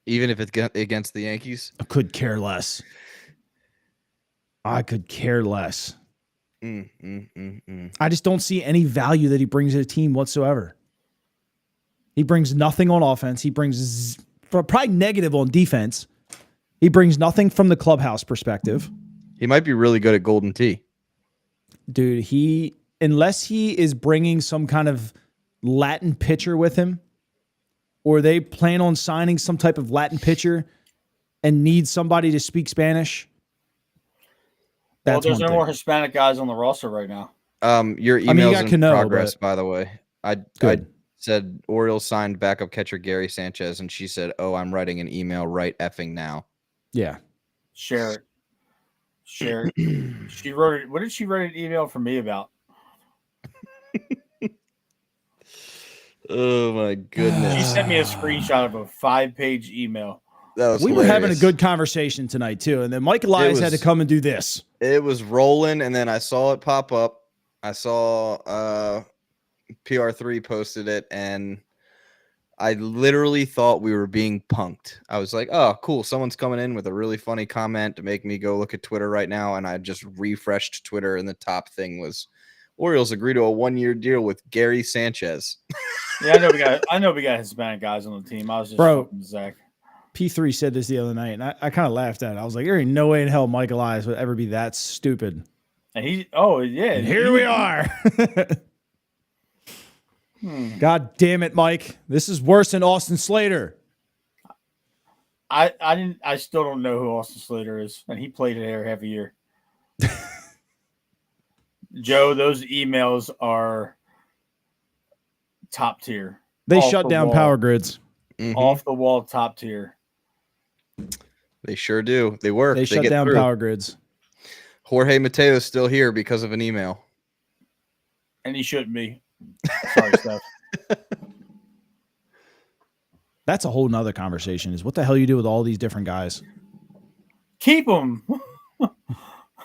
Even if it's against the Yankees? I could care less. I could care less. I just don't see any value that he brings to the team whatsoever. He brings nothing on offense. He brings probably negative on defense. He brings nothing from the clubhouse perspective. He might be really good at Golden Tee. Dude, unless he is bringing some kind of Latin pitcher with him, or they plan on signing some type of Latin pitcher and need somebody to speak Spanish. Well, there's no more Hispanic guys on the roster right now. Your email's in Cano, progress, by the way. I said Orioles signed backup catcher Gary Sanchez, and she said, "Oh, I'm writing an email right effing now." Yeah. Share it. She wrote it. What did she write an email for me about? Oh my goodness. She sent me a screenshot of a 5-page email. We were having a good conversation tonight too, and then Mike Elias had to come and do this. It was rolling, and then I saw it pop up. I saw PR3 posted it, and I literally thought we were being punked. I was like, oh, cool. Someone's coming in with a really funny comment to make me go look at Twitter right now. And I just refreshed Twitter, and the top thing was Orioles agree to a 1-year deal with Gary Sanchez. Yeah, I know we got Hispanic guys on the team. I was just fucking Zach. P3 said this the other night, and I kind of laughed at it. I was like, there ain't no way in hell Mike Elias would ever be that stupid. And here we are. God damn it, Mike. This is worse than Austin Slater. I still don't know who Austin Slater is, and he played here half a year. Joe, those emails are top tier. They shut down power grids. Off the wall, top tier. They sure do. They work. They shut down power grids. Jorge Mateo is still here because of an email. And he shouldn't be. Sorry, Steph. That's a whole nother conversation, is what the hell you do with all these different guys. Keep them.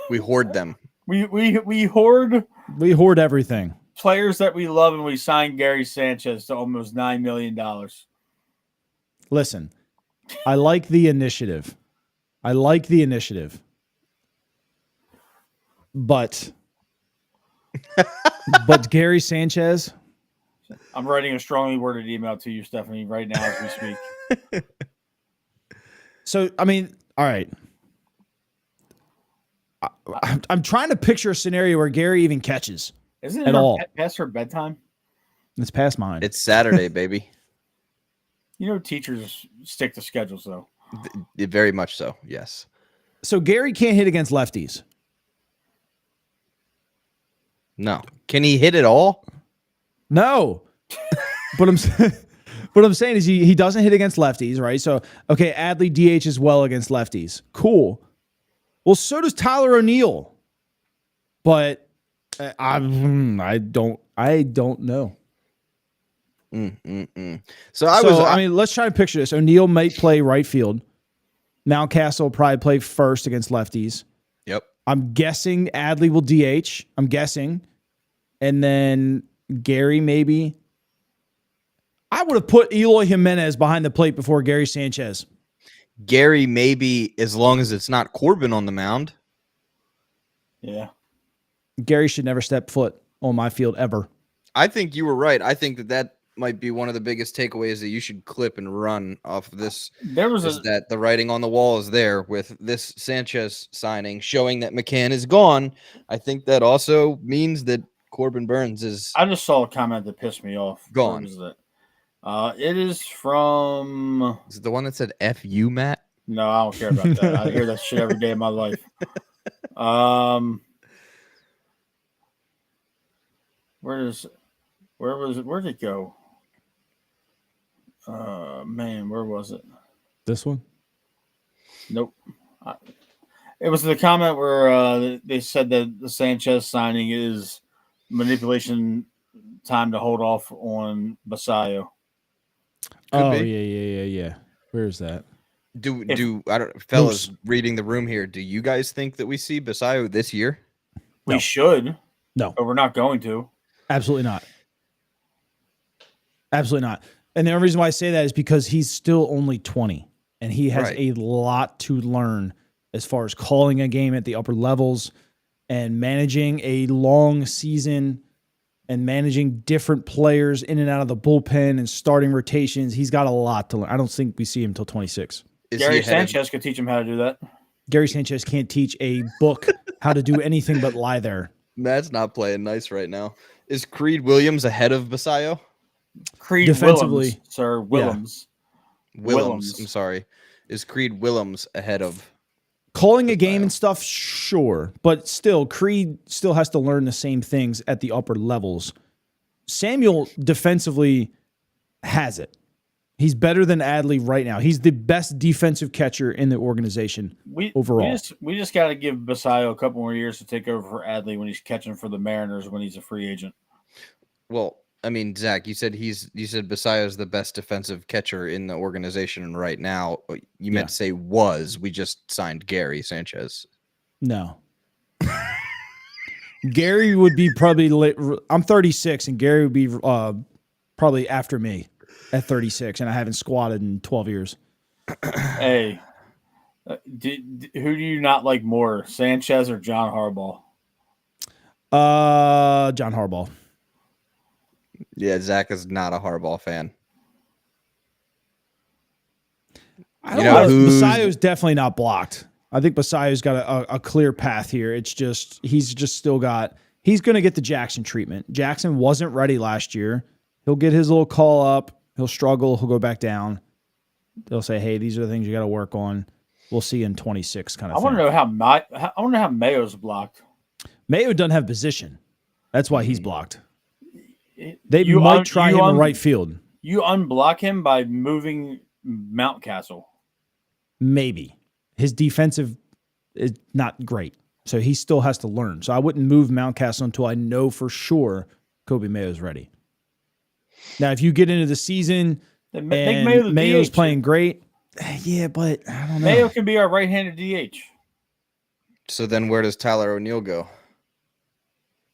We hoard them. We hoard. We hoard everything. Players that we love, and we signed Gary Sanchez to almost $9 million. Listen, I like the initiative. But Gary Sanchez. I'm writing a strongly worded email to you, Stephanie, right now as we speak. So, I mean, all right. I'm trying to picture a scenario where Gary even catches. Isn't it at all. Past her bedtime? It's past mine. It's Saturday, baby. You know, teachers stick to schedules, though. Very much so. Yes. So Gary can't hit against lefties. No. Can he hit at all? No. But what I'm saying is he doesn't hit against lefties, right? So, okay, Adley DH as well against lefties. Cool. Well, so does Tyler O'Neill. But I don't know. So I mean, let's try to picture this. O'Neill might play right field. Mountcastle will probably play first against lefties. Yep. I'm guessing Adley will DH. I'm guessing. And then Gary maybe. I would have put Eloy Jimenez behind the plate before Gary Sanchez. Gary maybe, as long as it's not Corbin on the mound. Yeah. Gary should never step foot on my field ever. I think you were right. I think that might be one of the biggest takeaways that you should clip and run off of this. That the writing on the wall is there with this Sanchez signing showing that McCann is gone. I think that also means that Corbin Burns is. I just saw a comment that pissed me off. Gone. It is from. Is it the one that said "F you, Matt"? No, I don't care about that. I hear that shit every day of my life. Where'd it go? Man, where was it? This one? Nope. It was the comment where they said that the Sanchez signing is manipulation time to hold off on Basayo. Yeah. Where is that? Fellas reading the room here, do you guys think that we see Basayo this year? We should. No. But we're not going to. Absolutely not. Absolutely not. And the only reason why I say that is because he's still only 20 and he has a lot to learn as far as calling a game at the upper levels and managing a long season and managing different players in and out of the bullpen and starting rotations. He's got a lot to learn. I don't think we see him until 26. Gary Sanchez could teach him how to do that. Gary Sanchez can't teach a book how to do anything but lie there. Matt's not playing nice right now. Is Creed Williams ahead of Basayo? Creed defensively, Willems, sir. Willems. Yeah. Willems. I'm sorry. Is Creed Willems ahead of calling a game and stuff? Sure. But still, Creed still has to learn the same things at the upper levels. Samuel defensively has it. He's better than Adley right now. He's the best defensive catcher in the organization overall. We just got to give Basayo a couple more years to take over for Adley when he's catching for the Mariners when he's a free agent. Well, I mean, Zach, you said Basayo is the best defensive catcher in the organization right now. You meant to say was. We just signed Gary Sanchez. No. Gary would be probably late. I'm 36, and Gary would be probably after me at 36, and I haven't squatted in 12 years. Hey, who do you not like more, Sanchez or John Harbaugh? John Harbaugh. Yeah, Zach is not a Harbaugh fan. I don't know. Basayo's definitely not blocked. I think Basayo's got a clear path here. It's just he's going to get the Jackson treatment. Jackson wasn't ready last year. He'll get his little call up. He'll struggle. He'll go back down. They'll say, "Hey, these are the things you got to work on. We'll see you in 26." Kind of. I want to know how Mayo's blocked. Mayo doesn't have position. That's why he's blocked. They might try him in right field. You unblock him by moving Mountcastle. Maybe. His defensive is not great, so he still has to learn. So I wouldn't move Mountcastle until I know for sure Kobe Mayo's ready. Now, if you get into the season and Mayo's playing great, yeah, but I don't know. Mayo can be our right-handed DH. So then where does Tyler O'Neill go?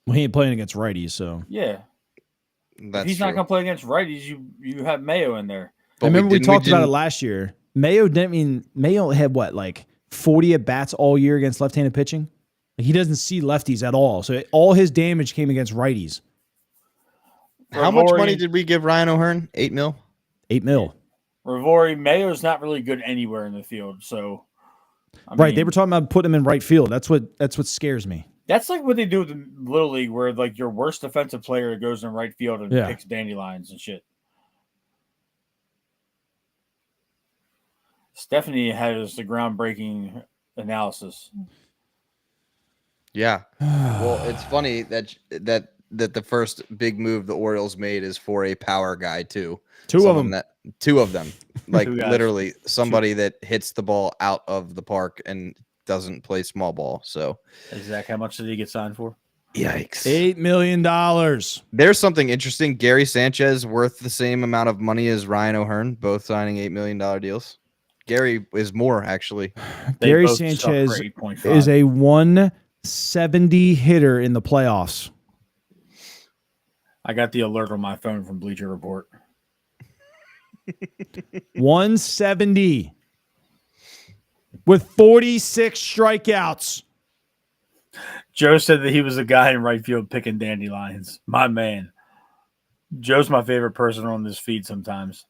Well, he ain't playing against righties, so. Yeah. If he's not going to play against righties, you have Mayo in there. But I remember we talked about it last year. Mayo had what, like 40 at bats all year against left-handed pitching. Like, he doesn't see lefties at all, so all his damage came against righties. How much money did we give Ryan O'Hearn? $8 million? $8 million. Rory, Mayo's not really good anywhere in the field, so right. They were talking about putting him in right field. That's what scares me. That's like what they do with the Little League, where like your worst defensive player goes in right field and picks dandelions and shit. Stephanie has the groundbreaking analysis. Yeah. Well, it's funny that the first big move the Orioles made is for a power guy too. Two of them. Like literally somebody that hits the ball out of the park and doesn't play small ball. So, Zach, how much did he get signed for? Yikes. $8 million. There's something interesting. Gary Sanchez worth the same amount of money as Ryan O'Hearn, both signing $8 million deals. Gary is more, actually. Gary Sanchez is a 170 hitter in the playoffs. I got the alert on my phone from Bleacher Report. 170 with 46 strikeouts. Joe said that he was a guy in right field picking dandelions. My man. Joe's my favorite person on this feed sometimes.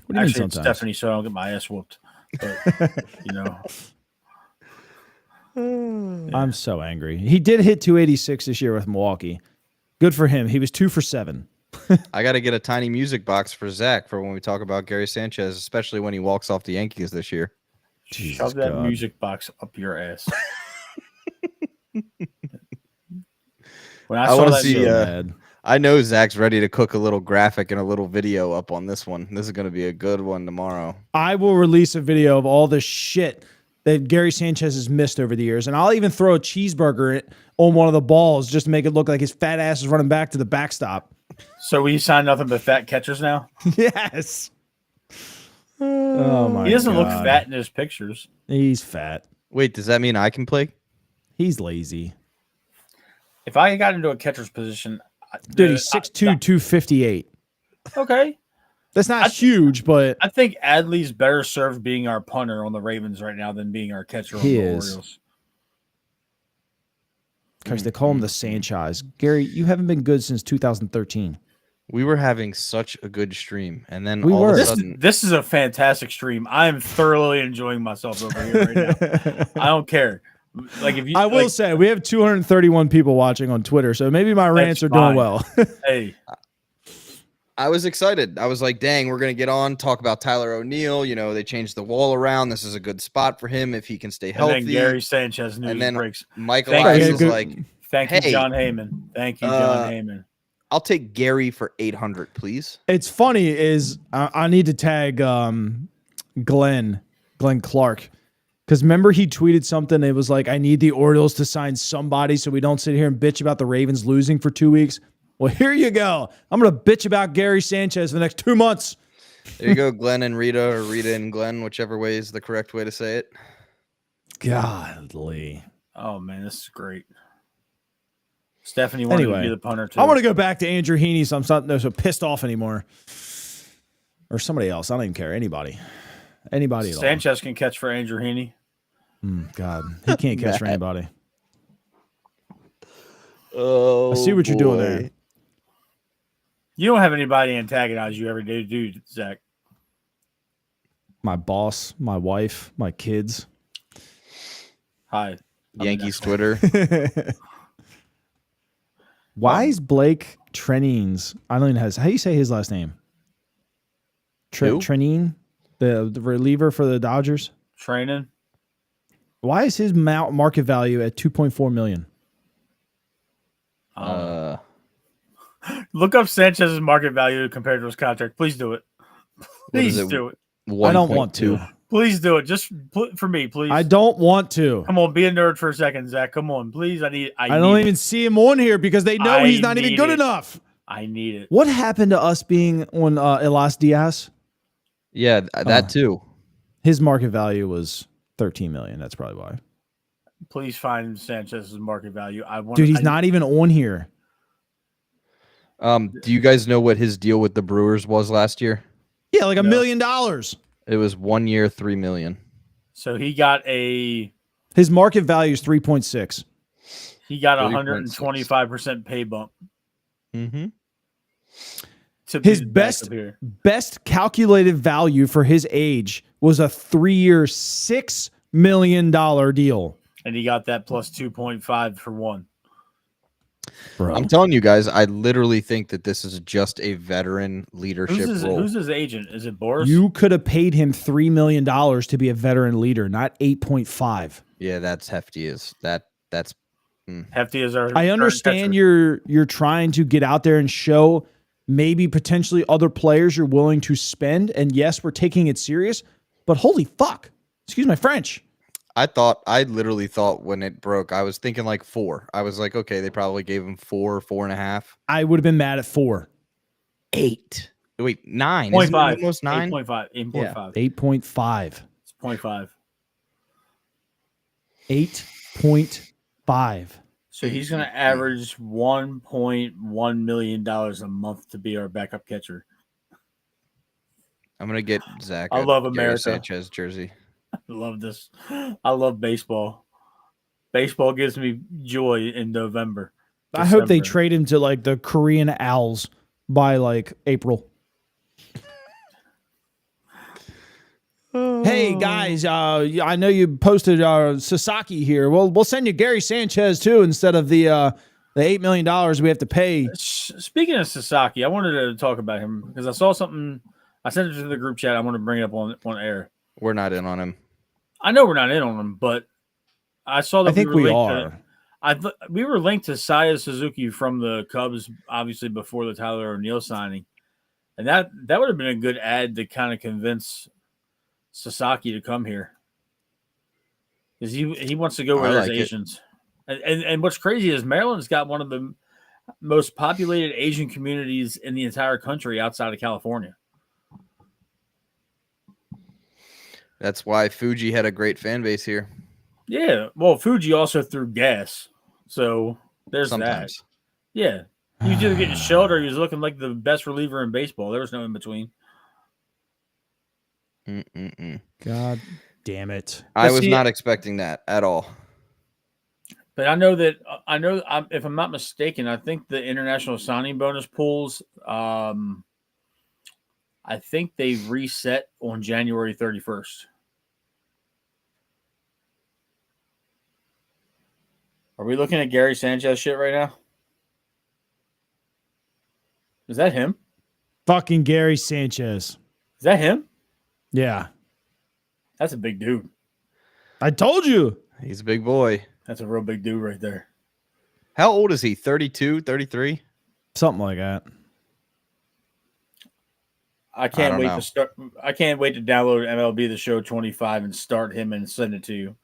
What do you Actually, mean it's sometimes? Stephanie, so I don't get my ass whooped. But, I'm so angry. He did hit 286 this year with Milwaukee. Good for him. He was 2 for 7. I got to get a tiny music box for Zach for when we talk about Gary Sanchez, especially when he walks off the Yankees this year. Shove that music box up your ass. When I want to that see. I know Zach's ready to cook a little graphic and a little video up on this one. This is going to be a good one tomorrow. I will release a video of all the shit that Gary Sanchez has missed over the years, and I'll even throw a cheeseburger on one of the balls just to make it look like his fat ass is running back to the backstop. So we sign nothing but fat catchers now? Yes. Oh my God. He doesn't look fat in his pictures. He's fat. Wait, does that mean I can play? He's lazy. If I got into a catcher's position, dude, he's 6'2", 258. Okay. That's not huge, but I think Adley's better served being our punter on the Ravens right now than being our catcher on the Orioles. Because they call him the Sanchez. Gary, you haven't been good since 2013. We were having such a good stream, and then all of a sudden, this is a fantastic stream. I am thoroughly enjoying myself over here right now. I don't care. Like if you, I will say we have 231 people watching on Twitter, so maybe my rants are doing well. Hey, I was excited. I was like, dang, we're going to get on, talk about Tyler O'Neill. You know, they changed the wall around. This is a good spot for him if he can stay healthy. And then Gary Sanchez news and then breaks. Michael Ice was like, thank you, John Heyman. Thank you, John Heyman. I'll take Gary for 800, please. It's funny is I need to tag Glenn Clark. Because remember he tweeted something. It was like, I need the Orioles to sign somebody so we don't sit here and bitch about the Ravens losing for 2 weeks. Well, here you go. I'm going to bitch about Gary Sanchez for the next 2 months. There you go, Glenn and Rita, or Rita and Glenn, whichever way is the correct way to say it. Godly. Oh, man, this is great. Stephanie wanted to be the punter, too. I want to go back to Andrew Heaney, so I'm not so pissed off anymore. Or somebody else. I don't even care. Anybody at all. Sanchez can catch for Andrew Heaney. God, he can't catch for anybody. Oh, I see what you're doing there. You don't have anybody antagonize you every day, do you, Zach? My boss, my wife, my kids. Hi. Yankees Twitter. Why is Blake Trenines? I don't even know how do you say his last name? Trenine, the reliever for the Dodgers. Training. Why is his market value at $2.4 million? Look up Sanchez's market value compared to his contract. Please do it. Please do it. I don't want to. Please do it. Just for me, please. I don't want to. Come on, be a nerd for a second, Zach. Come on, please. I don't even see him on here because they know he's not even good enough. I need it. What happened to us being on Elias Diaz? Yeah, that too. His market value was $13 million. That's probably why. Please find Sanchez's market value. Dude, he's not even on here. Do you guys know what his deal with the Brewers was last year? Yeah, like $1 million. It was 1 year, $3 million. So he got a His market value is 3.6. he got 3.6. 125% pay bump. Mm-hmm. To be His the backup best calculated value for his age was a 3-year, $6 million deal. and he got that plus 2.5 for one. Bro. I'm telling you guys, I literally think that this is just a veteran leadership role. Who's his agent? Is it Boris? You could have paid him $3 million to be a veteran leader, not 8.5. Yeah, that's hefty. That's Hefty as our. I understand you're trying to get out there and show maybe potentially other players you're willing to spend. And yes, we're taking it serious, but holy fuck. Excuse my French. I literally thought when it broke, I was thinking like 4. I was like, okay, they probably gave him 4, 4.5. I would have been mad at 4. 8. Wait, 9. 0.5. Isn't it almost 9? 8.5. 8.5. Yeah. 8.5. It's 0.5. 8.5. So he's going to average $1.1 million a month to be our backup catcher. I'm gonna get Zach. I love Gary America. Sanchez jersey. I love this. I love baseball. Baseball gives me joy in November. I hope they December. trade him to like the Korean Owls by like April. Hey guys, I know you posted Sasaki here. Well, we'll send you Gary Sanchez too instead of the $8 million we have to pay. Speaking of Sasaki, I wanted to talk about him because I saw something. I sent it to the group chat. I want to bring it up on air. We're not in on him. I know we're not in on him, but I saw that I think we are. We were linked to Saya Suzuki from the Cubs, obviously before the Tyler O'Neill signing, and that would have been a good ad to kind of convince Sasaki to come here because he wants to go where there's Asians. And what's crazy is Maryland's got one of the most populated Asian communities in the entire country outside of California. That's why Fuji had a great fan base here. Yeah, well, Fuji also threw gas, so there's Sometimes. that. Yeah, he was either getting shelled or he was looking like the best reliever in baseball. There was no in between. God damn it! I was not expecting that at all. But I know if I'm not mistaken, I think the international signing bonus pools, I think they reset on January 31st. Are we looking at Gary Sanchez shit right now? Is that him? Fucking Gary Sanchez. Is that him? Yeah. That's a big dude. I told you. He's a big boy. That's a real big dude right there. How old is he? 32, 33? Something like that. I can't wait to download MLB The Show 25 and start him and send it to you.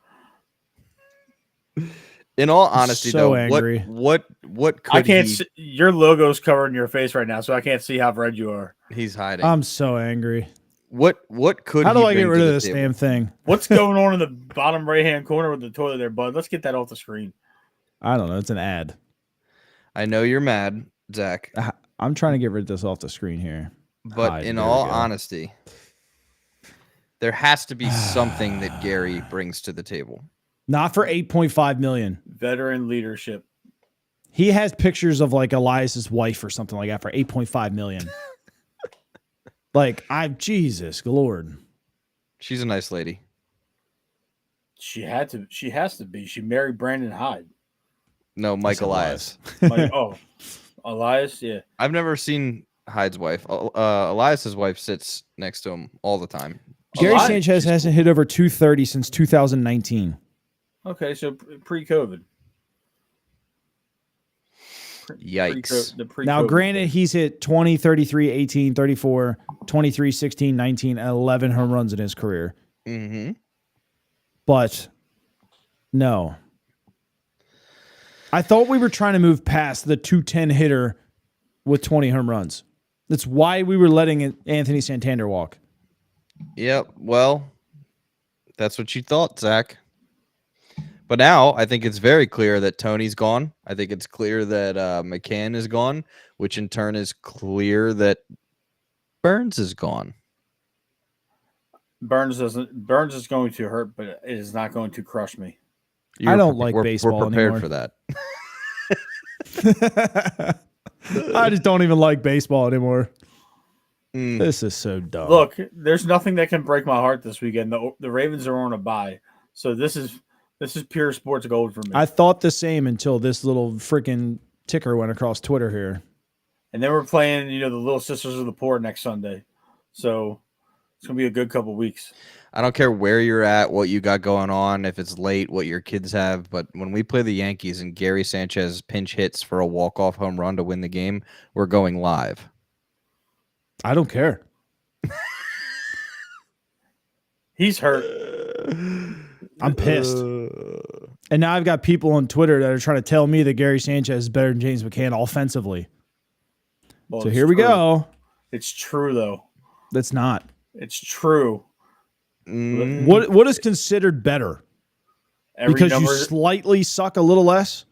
In all honesty, so though, angry. what could I can't see, your logo's covering your face right now, so I can't see how red you are. He's hiding. I'm so angry. What could How do I get bring rid to of the this table? damn thing? What's going on in the bottom right-hand corner with the toilet there, bud? Let's get that off the screen. I don't know. It's an ad. I know you're mad, Zach, I'm trying to get rid of this off the screen here. but in all honesty, there has to be something that Gary brings to the table. Not for $8.5 million. Veteran leadership. He has pictures of like Elias's wife or something like that for $8.5 million. Jesus Lord. She's a nice lady. She has to be. She married Brandon Hyde. No, Mike Elias. Elias, yeah. I've never seen Hyde's wife. Elias's wife sits next to him all the time. Gary Sanchez hasn't hit over 230 since 2019. Okay, so pre-COVID. Yikes. Now, granted, he's hit 20, 33, 18, 34, 23, 16, 19, and 11 home runs in his career. Mm-hmm. But no. I thought we were trying to move past the 210 hitter with 20 home runs. That's why we were letting Anthony Santander walk. Yep. Well, that's what you thought, Zach. But now I think it's very clear that Tony's gone. I think it's clear that McCann is gone, which in turn is clear that Burns is gone. Burns is going to hurt, but it is not going to crush me. I don't like we're baseball prepared anymore. for that. I just don't even like baseball anymore. Mm. This is so dumb. Look, there's nothing that can break my heart this weekend. The Ravens are on a bye, so this is pure sports gold for me. I thought the same until this little freaking ticker went across Twitter here. And then we're playing, the Little Sisters of the Poor next Sunday, so it's gonna be a good couple weeks. I don't care where you're at, what you got going on, if it's late, what your kids have. But when we play the Yankees and Gary Sanchez pinch hits for a walk-off home run to win the game, we're going live. I don't care. He's hurt. I'm pissed. And now I've got people on Twitter that are trying to tell me that Gary Sanchez is better than James McCann offensively. Well, So here we go. It's true, though. That's not. It's true. What is considered better? Because you slightly suck a little less?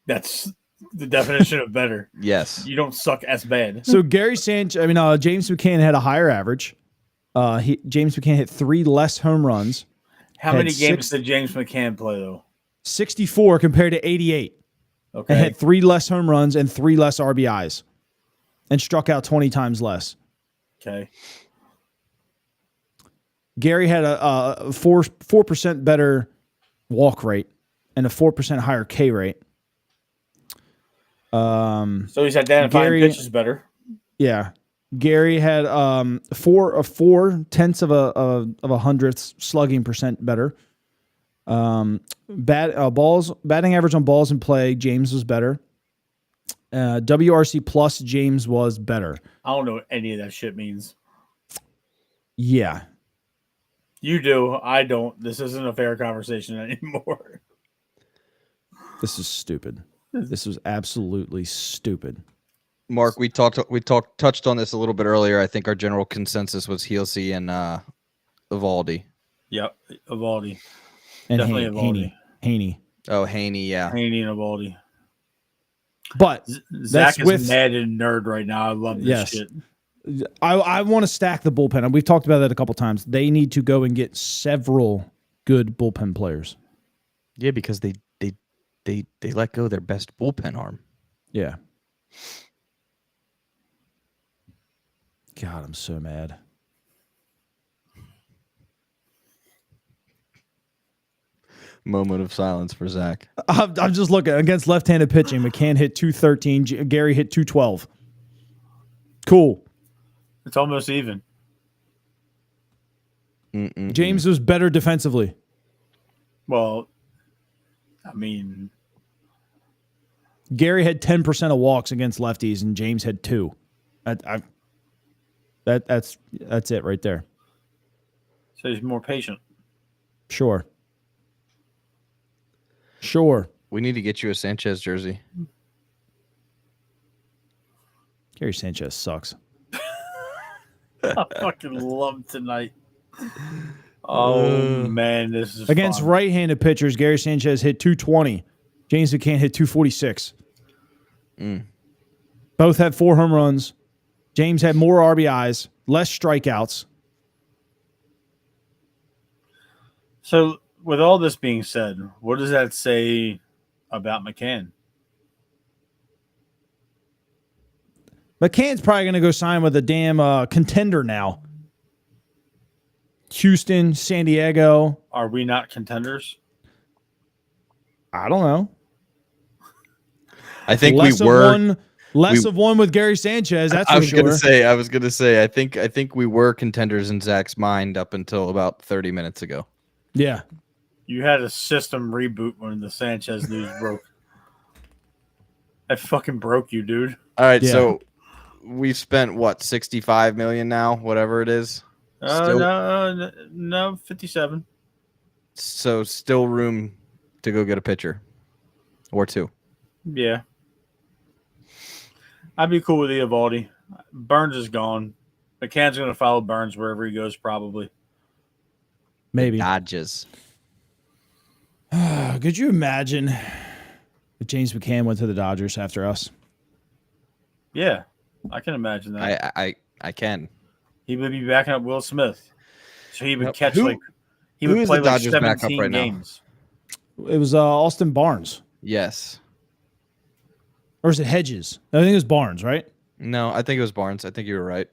That's the definition of better. Yes. You don't suck as bad. So James McCann had a higher average. James McCann hit 3 less home runs. How many games did James McCann play, though? 64 compared to 88. Okay. And had 3 less home runs and 3 less RBIs. And struck out 20 times less. Okay. Gary had a 4% better walk rate and a 4% higher K rate. So he's identifying pitches better. Yeah. Gary had 4/10 of a hundredth slugging percent better. Batting average on balls in play, James was better. WRC plus, James was better. I don't know what any of that shit means. Yeah. You do. I don't. This isn't a fair conversation anymore. This is stupid. This was absolutely stupid. Mark, we touched on this a little bit earlier. I think our general consensus was Healsey and Evaldi. Yep, Evaldi. And Definitely Evaldi. Haney. Oh, Haney, yeah. Haney and Evaldi. But Zach is mad and nerd right now. I love this shit. I want to stack the bullpen. We've talked about that a couple times. They need to go and get several good bullpen players. Yeah, because they let go their best bullpen arm. Yeah. God, I'm so mad. Moment of silence for Zach. I'm just looking against left-handed pitching. McCann hit 213. Gary hit 212. Cool. It's almost even. James was better defensively. Well, I mean, Gary had 10% of walks against lefties, and James had 2. That's it right there. So he's more patient. Sure. We need to get you a Sanchez jersey. Gary Sanchez sucks. I fucking love tonight. Oh, man, this is against fun. right-handed pitchers. Gary Sanchez hit 220. James McCann hit 246. Both had 4 home runs. James had more RBIs, less strikeouts. So, with all this being said, what does that say about McCann? McCann's probably going to go sign with a damn contender now. Houston, San Diego. Are we not contenders? I don't know. I think we were. Less of one with Gary Sanchez. That's for sure. I was gonna say. I think we were contenders in Zach's mind up until about 30 minutes ago. Yeah. You had a system reboot when the Sanchez news broke. That fucking broke you, dude. All right, Yeah. so we've spent what, 65 million now, whatever it is. No, 57. So still room to go get a pitcher or 2. Yeah. I'd be cool with Evaldi. Burns is gone. McCann's going to follow Burns wherever he goes, probably. Maybe. Dodges. Could you imagine if James McCann went to the Dodgers after us? Yeah, I can imagine that. I can. He would be backing up Will Smith. So he would Yep. catch Who he would is play the like Dodgers backup 17 right now? games. It was Austin Barnes. Yes. Or is it Hedges? I think it was Barnes, right? No, I think it was Barnes. I think you were right.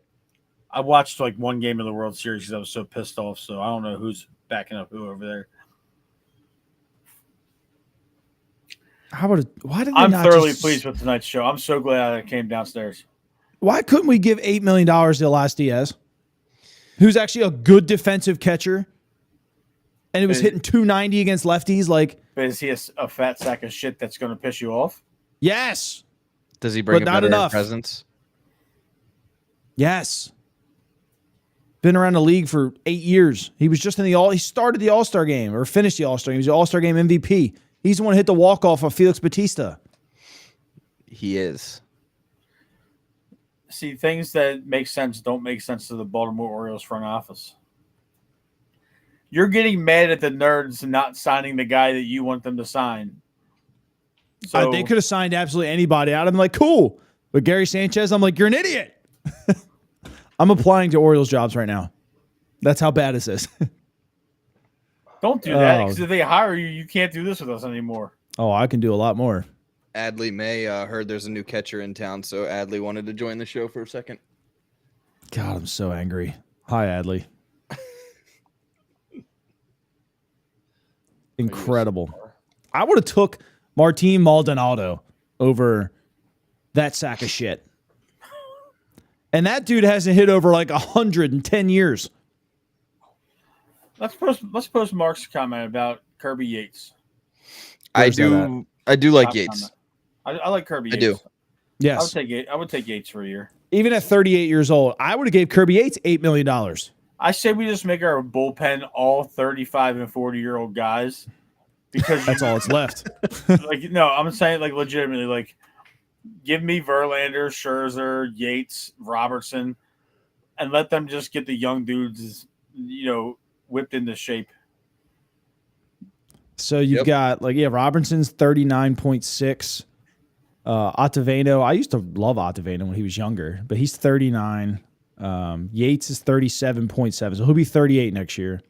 I watched like one game of the World Series because I was so pissed off. So I don't know who's backing up who over there. Why did they I'm not thoroughly just- pleased with tonight's show. I'm so glad I came downstairs. Why couldn't we give $8 million to Elias Diaz, who's actually a good defensive catcher, and it was hitting 290 against lefties? Like, But is he a fat sack of shit that's going to piss you off? yes, Does he bring But a not better enough. presence? yes. Been around the league for 8 years. He was just in he started the All-Star game or finished the All-Star game. He was the All-Star game MVP. He's the one who hit the walk-off of Felix Bautista. He is. See, things that make sense don't make sense to the Baltimore Orioles front office. You're getting mad at the nerds and not signing the guy that you want them to sign. So They could have signed absolutely anybody out. I'm like, cool. But Gary Sanchez, I'm like, you're an idiot. I'm applying to Orioles jobs right now. That's how bad is this. don't do that Oh. because if they hire you, you can't do this with us anymore. Oh, I can do a lot more. Adley May heard there's a new catcher in town, so Adley wanted to join the show for a second. God, I'm so angry. Hi, Adley. Incredible. I would have took Martin Maldonado over that sack of shit. And that dude hasn't hit over like 110 years. Let's post Mark's comment about Kirby Yates. I Where's that do like Top Yates. comment. I like Kirby I Yates. do. Yes. I would take Yates for a year. Even at 38 years old, I would have gave Kirby Yates $8 million. I say we just make our bullpen all 35 and 40-year-old guys because That's all that's left. like no, I'm saying like legitimately like give me Verlander, Scherzer, Yates, Robertson, and let them just get the young dudes, whipped into shape. So you've got Robinson's 39.6. Ottavino, I used to love Ottavino when he was younger, but he's 39. Yates is 37.7, so he'll be 38 next year.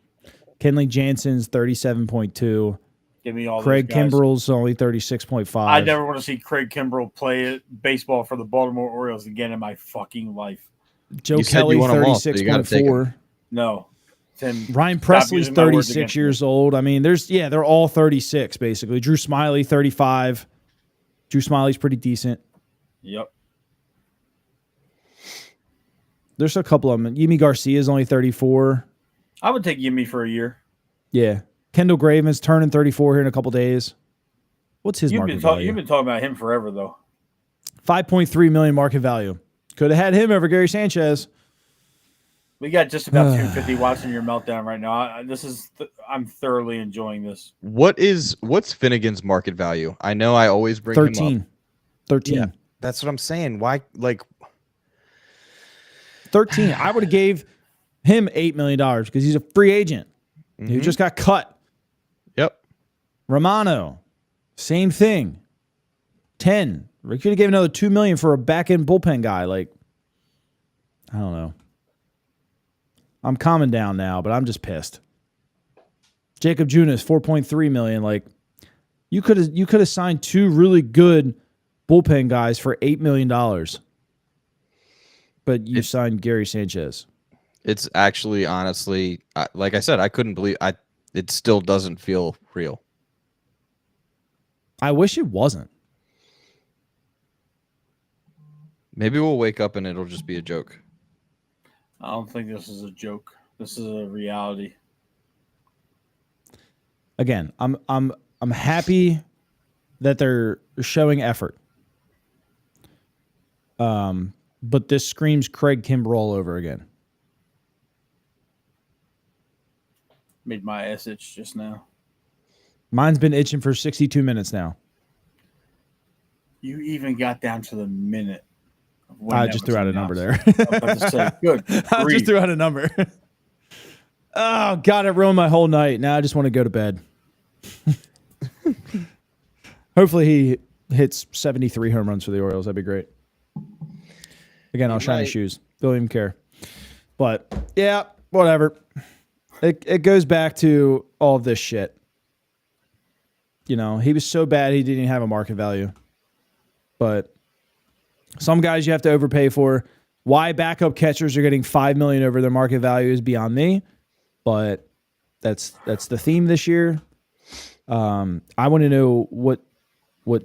Kenley Jansen's 37.2. Give me all Craig those guys. Kimbrell's only 36.5. I never want to see Craig Kimbrell play baseball for the Baltimore Orioles again in my fucking life. Joe You said you Kelly, want 'em all, so you gotta take 36.4. No. Tim, Ryan stop Presley's using my words 36 against years me. old. I mean, they're all 36 basically. Drew Smiley, 35. Drew Smiley's pretty decent. Yep. There's a couple of them. Yimi Garcia's only 34. I would take Yimmy for a year. Yeah. Kendall Graveman's turning 34 here in a couple days. What's his market value? You've been talking about him forever, though. $5.3 million market value. Could have had him over Gary Sanchez. We got just about 250 watching your meltdown right now. I'm thoroughly enjoying this. What's Finnegan's market value? I know I always bring him 13. up. 13. Yeah, that's what I'm saying. Why 13. I would have gave him $8 million because he's a free agent. He just got cut. Yep. Romano, same thing. 10. We could have given another $2 million for a back-end bullpen guy. Like, I don't know. I'm calming down now, but I'm just pissed. Jacob Junis, $4.3 million. Like, you could have signed two really good bullpen guys for $8 million. But you signed Gary Sanchez. It's actually, honestly, like I said, I couldn't believe it still doesn't feel real. I wish it wasn't. Maybe we'll wake up and it'll just be a joke. I don't think this is a joke. This is a reality. Again, I'm happy that they're showing effort. But this screams Craig Kimbrell all over again. Made my ass itch just now. Mine's been itching for 62 minutes now. You even got down to the minute. I just threw out a number there. I was about to say, good. I just threw out a number. Oh, God, it ruined my whole night. Now I just want to go to bed. Hopefully he hits 73 home runs for the Orioles. That'd be great. Again, I'll shiny shoes. Don't even care. But, yeah, whatever. It goes back to all of this shit. You know, he was so bad he didn't even have a market value. But some guys you have to overpay for. Why backup catchers are getting $5 million over their market value is beyond me. But that's the theme this year. I want to know what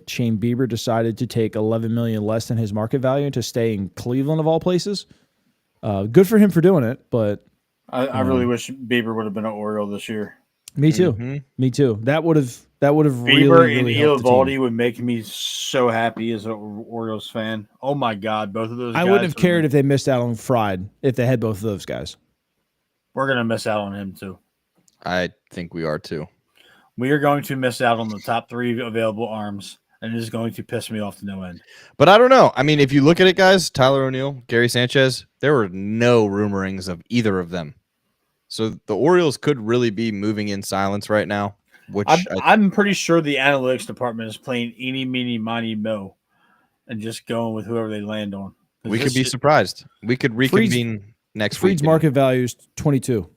Shane Bieber decided to take $11 million less than his market value to stay in Cleveland of all places. Good for him for doing it, but I really wish Bieber would have been an Oriole this year. me too. Mhm. Me too. That would have Bieber really and helped the team. Eovaldi would make me so happy as an Orioles fan. Oh my God, both of those I guys wouldn't have cared if they missed out on Fried if they had both of those guys. We're going to miss out on him, too. I think we are too. We are going to miss out on the top 3 available arms, and it is going to piss me off to no end. But I don't know. I mean, if you look at it, guys, Tyler O'Neill, Gary Sanchez, there were no rumorings of either of them. So the Orioles could really be moving in silence right now. Which I'm pretty sure the analytics department is playing eeny, meeny, miny, mo, and just going with whoever they land on. we could be surprised. We could reconvene next Fried's week. market value is 22.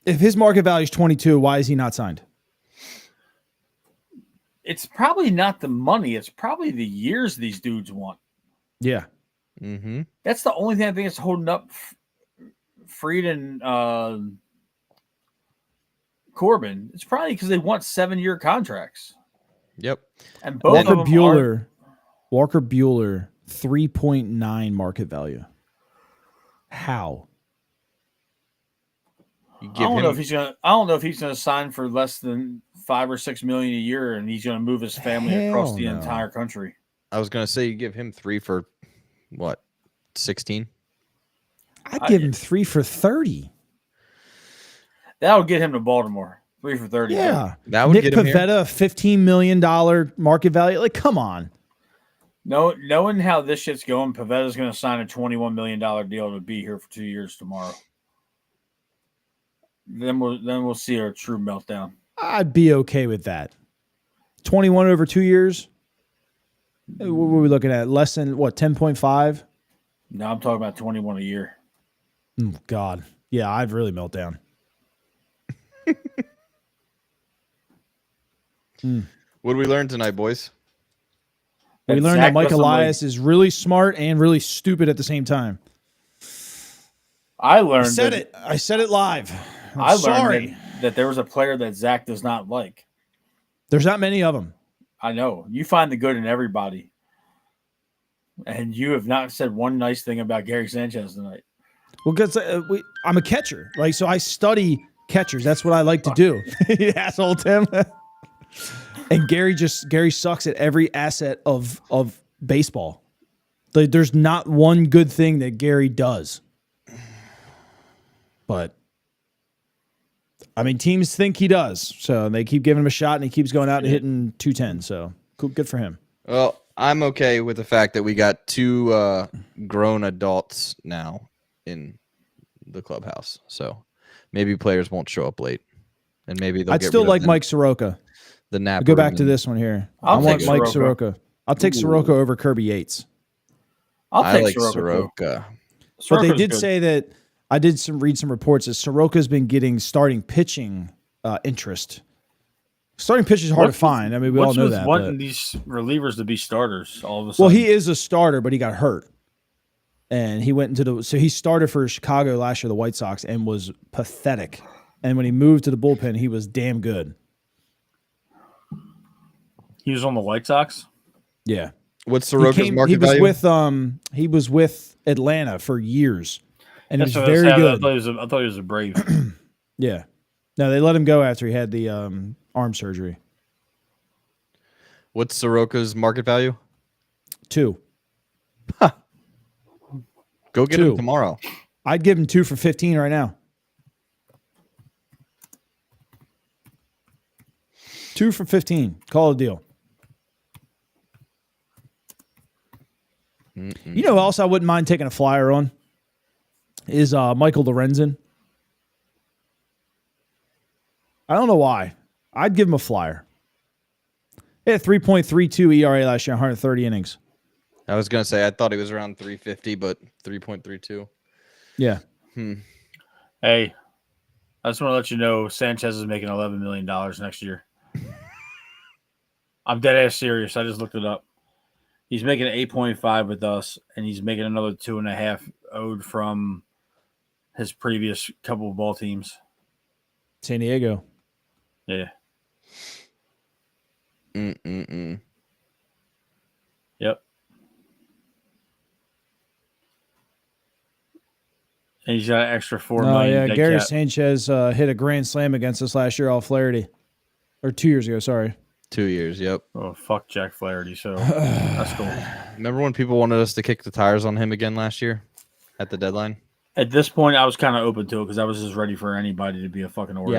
If his market value is 22, why is he not signed? It's probably not the money. It's probably the years these dudes want. Yeah. Mm-hmm. That's the only thing I think is holding up Fried and Corbin. It's probably because they want 7-year contracts. Yep. And both Walker of them Walker Buehler, 3.9 market value. How? You I give don't him, know if he's gonna sign for less than $5 or $6 million a year, and he's gonna move his family across the no. entire country. I was gonna say you give him 3 for what, 16? I'd give him 3 for 30. That'll get him to Baltimore. 3 for 30. Yeah. That would Nick get him here. Pivetta, $15 million market value. Like, come on. No, knowing how this shit's going, Pavetta's going to sign a $21 million deal to be here for 2 years tomorrow. Then we'll see our true meltdown. I'd be okay with that. 21 over 2 years. What were we looking at? Less than what? 10.5. Now I'm talking about 21 a year. Oh, God. Yeah, I'd really melt down. What did we learn tonight, boys? We That learned Zach that Mike doesn't Elias is really smart and really stupid at the same time. I I learned said that, it. I said it live. I'm I learned sorry. that there was a player that Zach does not like. There's not many of them. I know. You find the good in everybody. And you have not said one nice thing about Gary Sanchez tonight. Well, because I'm a catcher. Like, so I study catchers. That's what I like to do. You asshole, Tim. And Gary sucks at every asset of baseball. Like, there's not one good thing that Gary does. But I mean, teams think he does, so they keep giving him a shot, and he keeps going out and hitting 210. So cool, good for him. Well, I'm okay with the fact that we got 2 grown adults now in the clubhouse. So maybe players won't show up late, and maybe they'll I'd get still rid of like Mike Soroka. the nap. Go back to this one here. I I'll want take Mike Soroka. Soroka. I'll take Soroka over Kirby Yates. I'll I take like Soroka. Soroka. But they Soroka's did good. say that I did read some reports that Soroka's been getting starting pitching interest. Starting pitching is hard to find. I mean, we all What's know with that. wanting But, these relievers to be starters all of a sudden? well, he is a starter, but he got hurt, and he went into so he started for Chicago last year, the White Sox, and was pathetic. And when he moved to the bullpen, he was damn good. He was on the White Sox. Yeah, What's Soroka's market value? He was with Atlanta for years, and That's he what was I very said. good. I thought he was a Brave. Yeah. No, they let him go after he had the arm surgery. What's Soroka's market value? 2. Go get 2. him tomorrow. I'd give him 2 for 15 right now. 2 for 15. Call it a deal. You know who else I wouldn't mind taking a flyer on? Is Michael Lorenzen. I don't know why. I'd give him a flyer. He had 3.32 ERA last year, 130 innings. I was gonna say I thought he was around 350, but 3.32. Yeah. Hey, I just want to let you know Sanchez is making $11 million next year. I'm dead ass serious. I just looked it up. He's making 8.5 with us, and he's making another 2.5 owed from his previous couple of ball teams. San Diego. Yeah. Mm-mm-mm. Yep. And he's got an extra $4 Oh, million yeah. dead Gary cap. Sanchez hit a grand slam against us last year off Flaherty. Or 2 years ago, sorry. 2 years, yep. Oh, fuck Jack Flaherty. So that's cool. Remember when people wanted us to kick the tires on him again last year at the deadline? At this point, I was kind of open to it because I was just ready for anybody to be a fucking Oriole.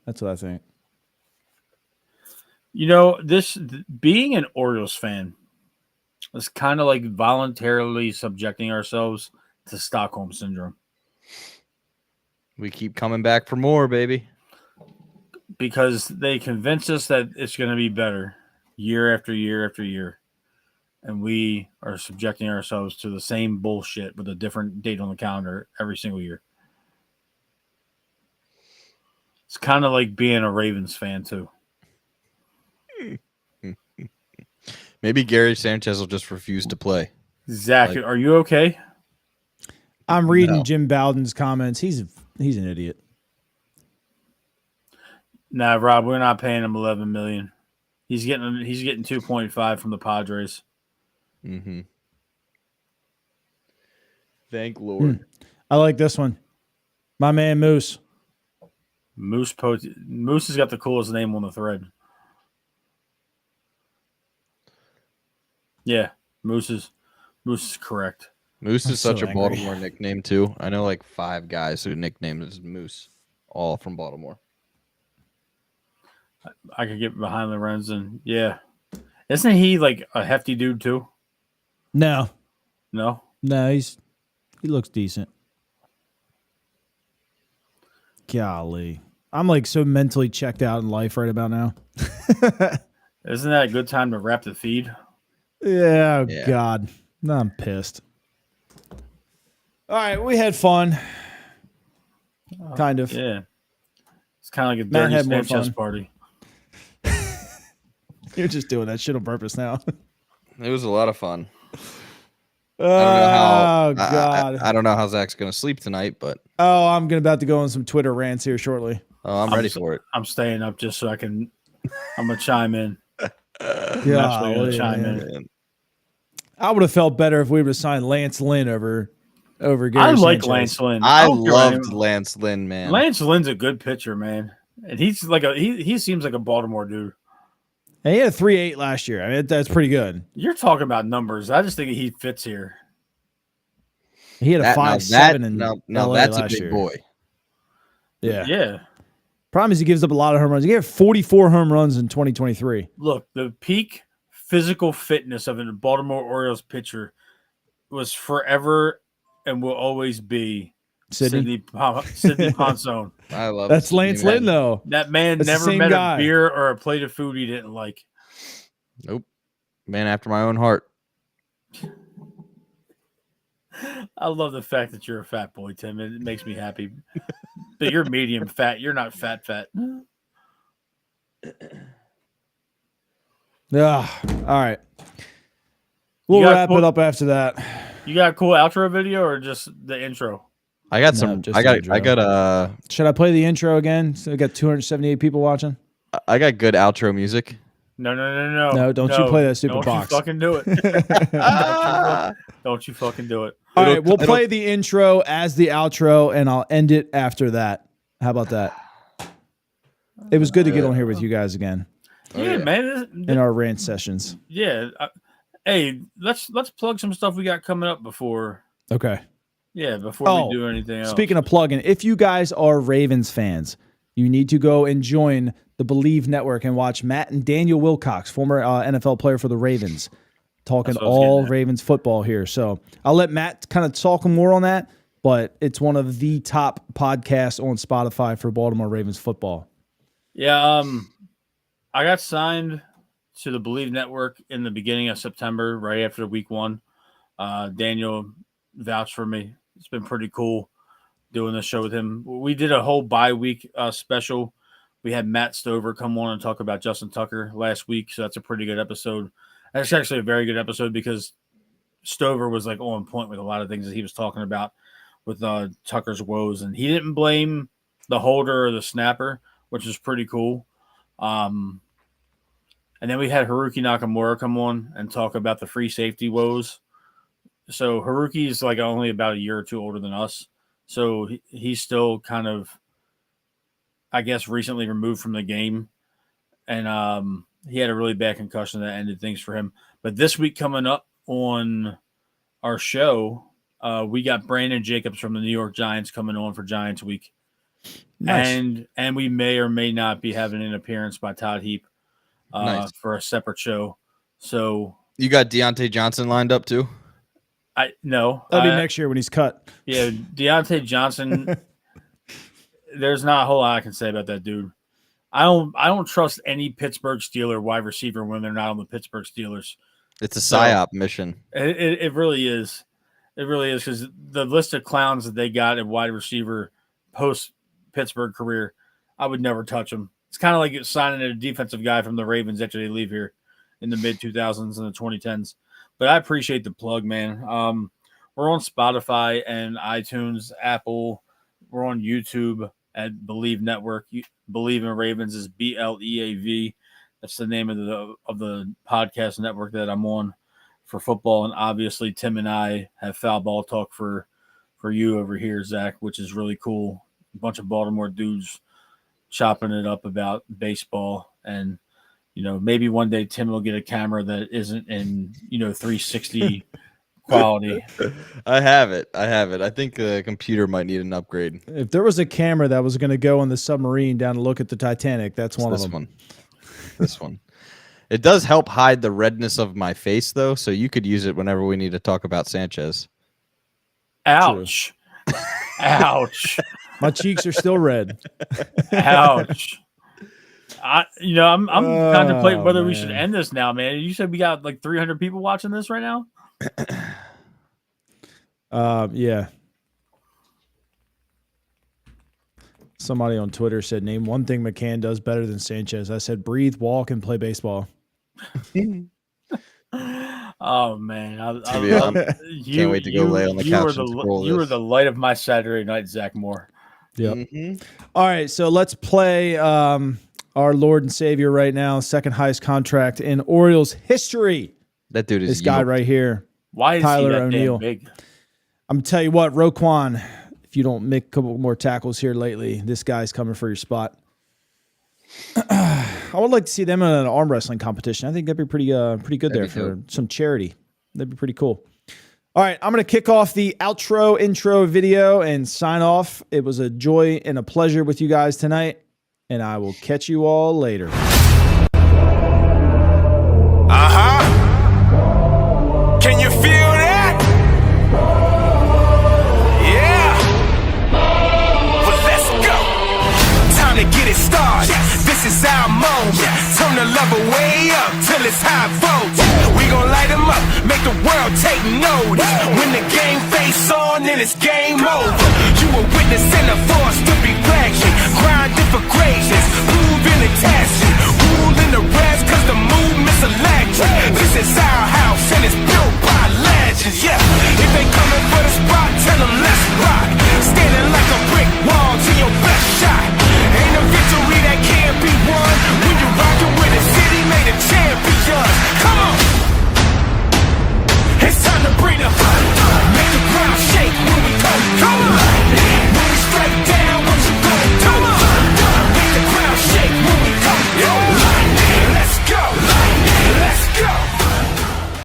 That's what I think. You know, being an Orioles fan is kind of like voluntarily subjecting ourselves to Stockholm syndrome. We keep coming back for more, baby. Because they convince us that it's going to be better year after year after year. And we are subjecting ourselves to the same bullshit with a different date on the calendar every single year. It's kind of like being a Ravens fan, too. Maybe Gary Sanchez will just refuse to play. Zach, are you okay? I'm reading Jim Bowden's comments. He's an idiot. Nah, Rob, we're not paying him $11 million. He's getting 2.5 from the Padres. Mm-hmm. Thank Lord. I like this one. My man Moose. Moose has got the coolest name on the thread. Yeah, Moose is correct. Moose is such so a angry. Baltimore nickname too. I know like 5 guys who nickname is Moose, all from Baltimore. I could get behind Lorenzen. Yeah. Isn't he like a hefty dude too? No, No? he looks decent. Golly. I'm like so mentally checked out in life right about now. Isn't that a good time to wrap the feed? Yeah, Yeah. God. No, I'm pissed. All right, we had fun. Kind of. Yeah. It's kind of like a Matt dirty had more Sanchez fun. party. You're just doing that shit on purpose now. It was a lot of fun. Oh, God. I don't know how Zach's gonna sleep tonight, but I'm about to go on some Twitter rants here shortly. I'm ready for it. I'm staying up just so I'm going to chime in. I'm Yeah, actually going to chime in. I would have felt better if we would have signed Lance Lynn over Gary I like Sanchez. Lance Lynn. I don't care loved what Lance Lynn, man. Lance Lynn's a good pitcher, man. And he's like he seems like a Baltimore dude. And he had a 3.8 last year. I mean, that's pretty good. You're talking about numbers. I just think he fits here. He had a 5.7 in LA that's a last big year. boy. Yeah. Yeah. Problem is he gives up a lot of home runs. He gave 44 home runs in 2023. Look, the peak physical fitness of a Baltimore Orioles pitcher was forever and will always be Sidney Ponzone. I love That's Sidney, Lance man. Lynn, though. That man That's the never same met guy. a beer or a plate of food he didn't like. Nope. Man after my own heart. I love the fact that you're a fat boy, Tim. It makes me happy. But you're medium fat. You're not fat. Yeah. All right. We'll got wrap it up after that. You got a cool outro video or just the intro? I got No, some. just I the got. intro. Should I play the intro again? So we got 278 people watching. I got good outro music. No. No, don't you play that stupid don't box. You fucking do it. Don't you fucking do it. All right, we'll play the intro as the outro, and I'll end it after that. How about that? It was good to get on here with you guys again Yeah, man. in our rant sessions. Yeah. Hey, let's plug some stuff we got coming up before. Okay. Yeah, before we do anything else. Speaking of plugging, if you guys are Ravens fans, you need to go and join the Believe Network and watch Matt and Daniel Wilcox, former NFL player for the Ravens, talking all Ravens football here. So I'll let Matt kind of talk more on that, but it's one of the top podcasts on Spotify for Baltimore Ravens football. Yeah, I got signed to the Believe Network in the beginning of September, right after week 1. Daniel vouched for me. It's been pretty cool. doing this show with him. We did a whole bye week special. We had Matt Stover come on and talk about Justin Tucker last week, so that's a pretty good episode. That's actually a very good episode because Stover was like on point with a lot of things that he was talking about with Tucker's woes, and he didn't blame the holder or the snapper, which is pretty cool. And then we had Haruki Nakamura come on and talk about the free safety woes. So Haruki is like only about a year or two older than us. So he's still kind of, I guess, recently removed from the game. And he had a really bad concussion that ended things for him. But this week coming up on our show, we got Brandon Jacobs from the New York Giants coming on for Giants Week. Nice. And we may or may not be having an appearance by Todd Heap for a separate show. So you got Deontay Johnson lined up too? No. That'll be next year when he's cut. Yeah, Deontay Johnson. There's not a whole lot I can say about that dude. I don't trust any Pittsburgh Steeler wide receiver when they're not on the Pittsburgh Steelers. It's a psyop mission. It really is. It really is, because the list of clowns that they got at wide receiver post Pittsburgh career, I would never touch them. It's kind of like signing a defensive guy from the Ravens after they leave here in the mid 2000s and the 2010s. But I appreciate the plug, man. We're on Spotify and iTunes, Apple. We're on YouTube at Believe Network. Believe in Ravens is BLEAV. That's the name of the podcast network that I'm on for football. And obviously, Tim and I have foul ball talk for you over here, Zach, which is really cool. A bunch of Baltimore dudes chopping it up about baseball. And, maybe one day Tim will get a camera that isn't in, 360 quality. I have it. I think the computer might need an upgrade. If there was a camera that was going to go on the submarine down to look at the Titanic, that's one of them. This one. It does help hide the redness of my face, though, so you could use it whenever we need to talk about Sanchez. Ouch. Ouch. My cheeks are still red. Ouch. I'm contemplating whether we should end this now, man. You said we got like 300 people watching this right now? Yeah. Somebody on Twitter said, name one thing McCann does better than Sanchez. I said, breathe, walk, and play baseball. Oh, man. Can't wait to go lay on the couch and scroll You were the light of my Saturday night, Zach Moore. Yep. Mm-hmm. All right, so let's play our Lord and Savior right now, second highest contract in Orioles history. That dude is this guy right here. Why is Tyler he that O'Neill. damn big? I'm going to tell you what, Roquan, if you don't make a couple more tackles here lately, this guy's coming for your spot. I would like to see them in an arm wrestling competition. I think that'd be pretty good there for some charity. That'd be pretty cool. All right, I'm going to kick off the intro video and sign off. It was a joy and a pleasure with you guys tonight, and I will catch you all later. Can you feel that? Yeah. Well, let's go. Time to get it started. This is our moment. Turn the level way up till it's high voltage. We gon' light them up, make the world take notice. When the game face on, then it's game over. You a witness and a force to be flagship. Grinding for greatness.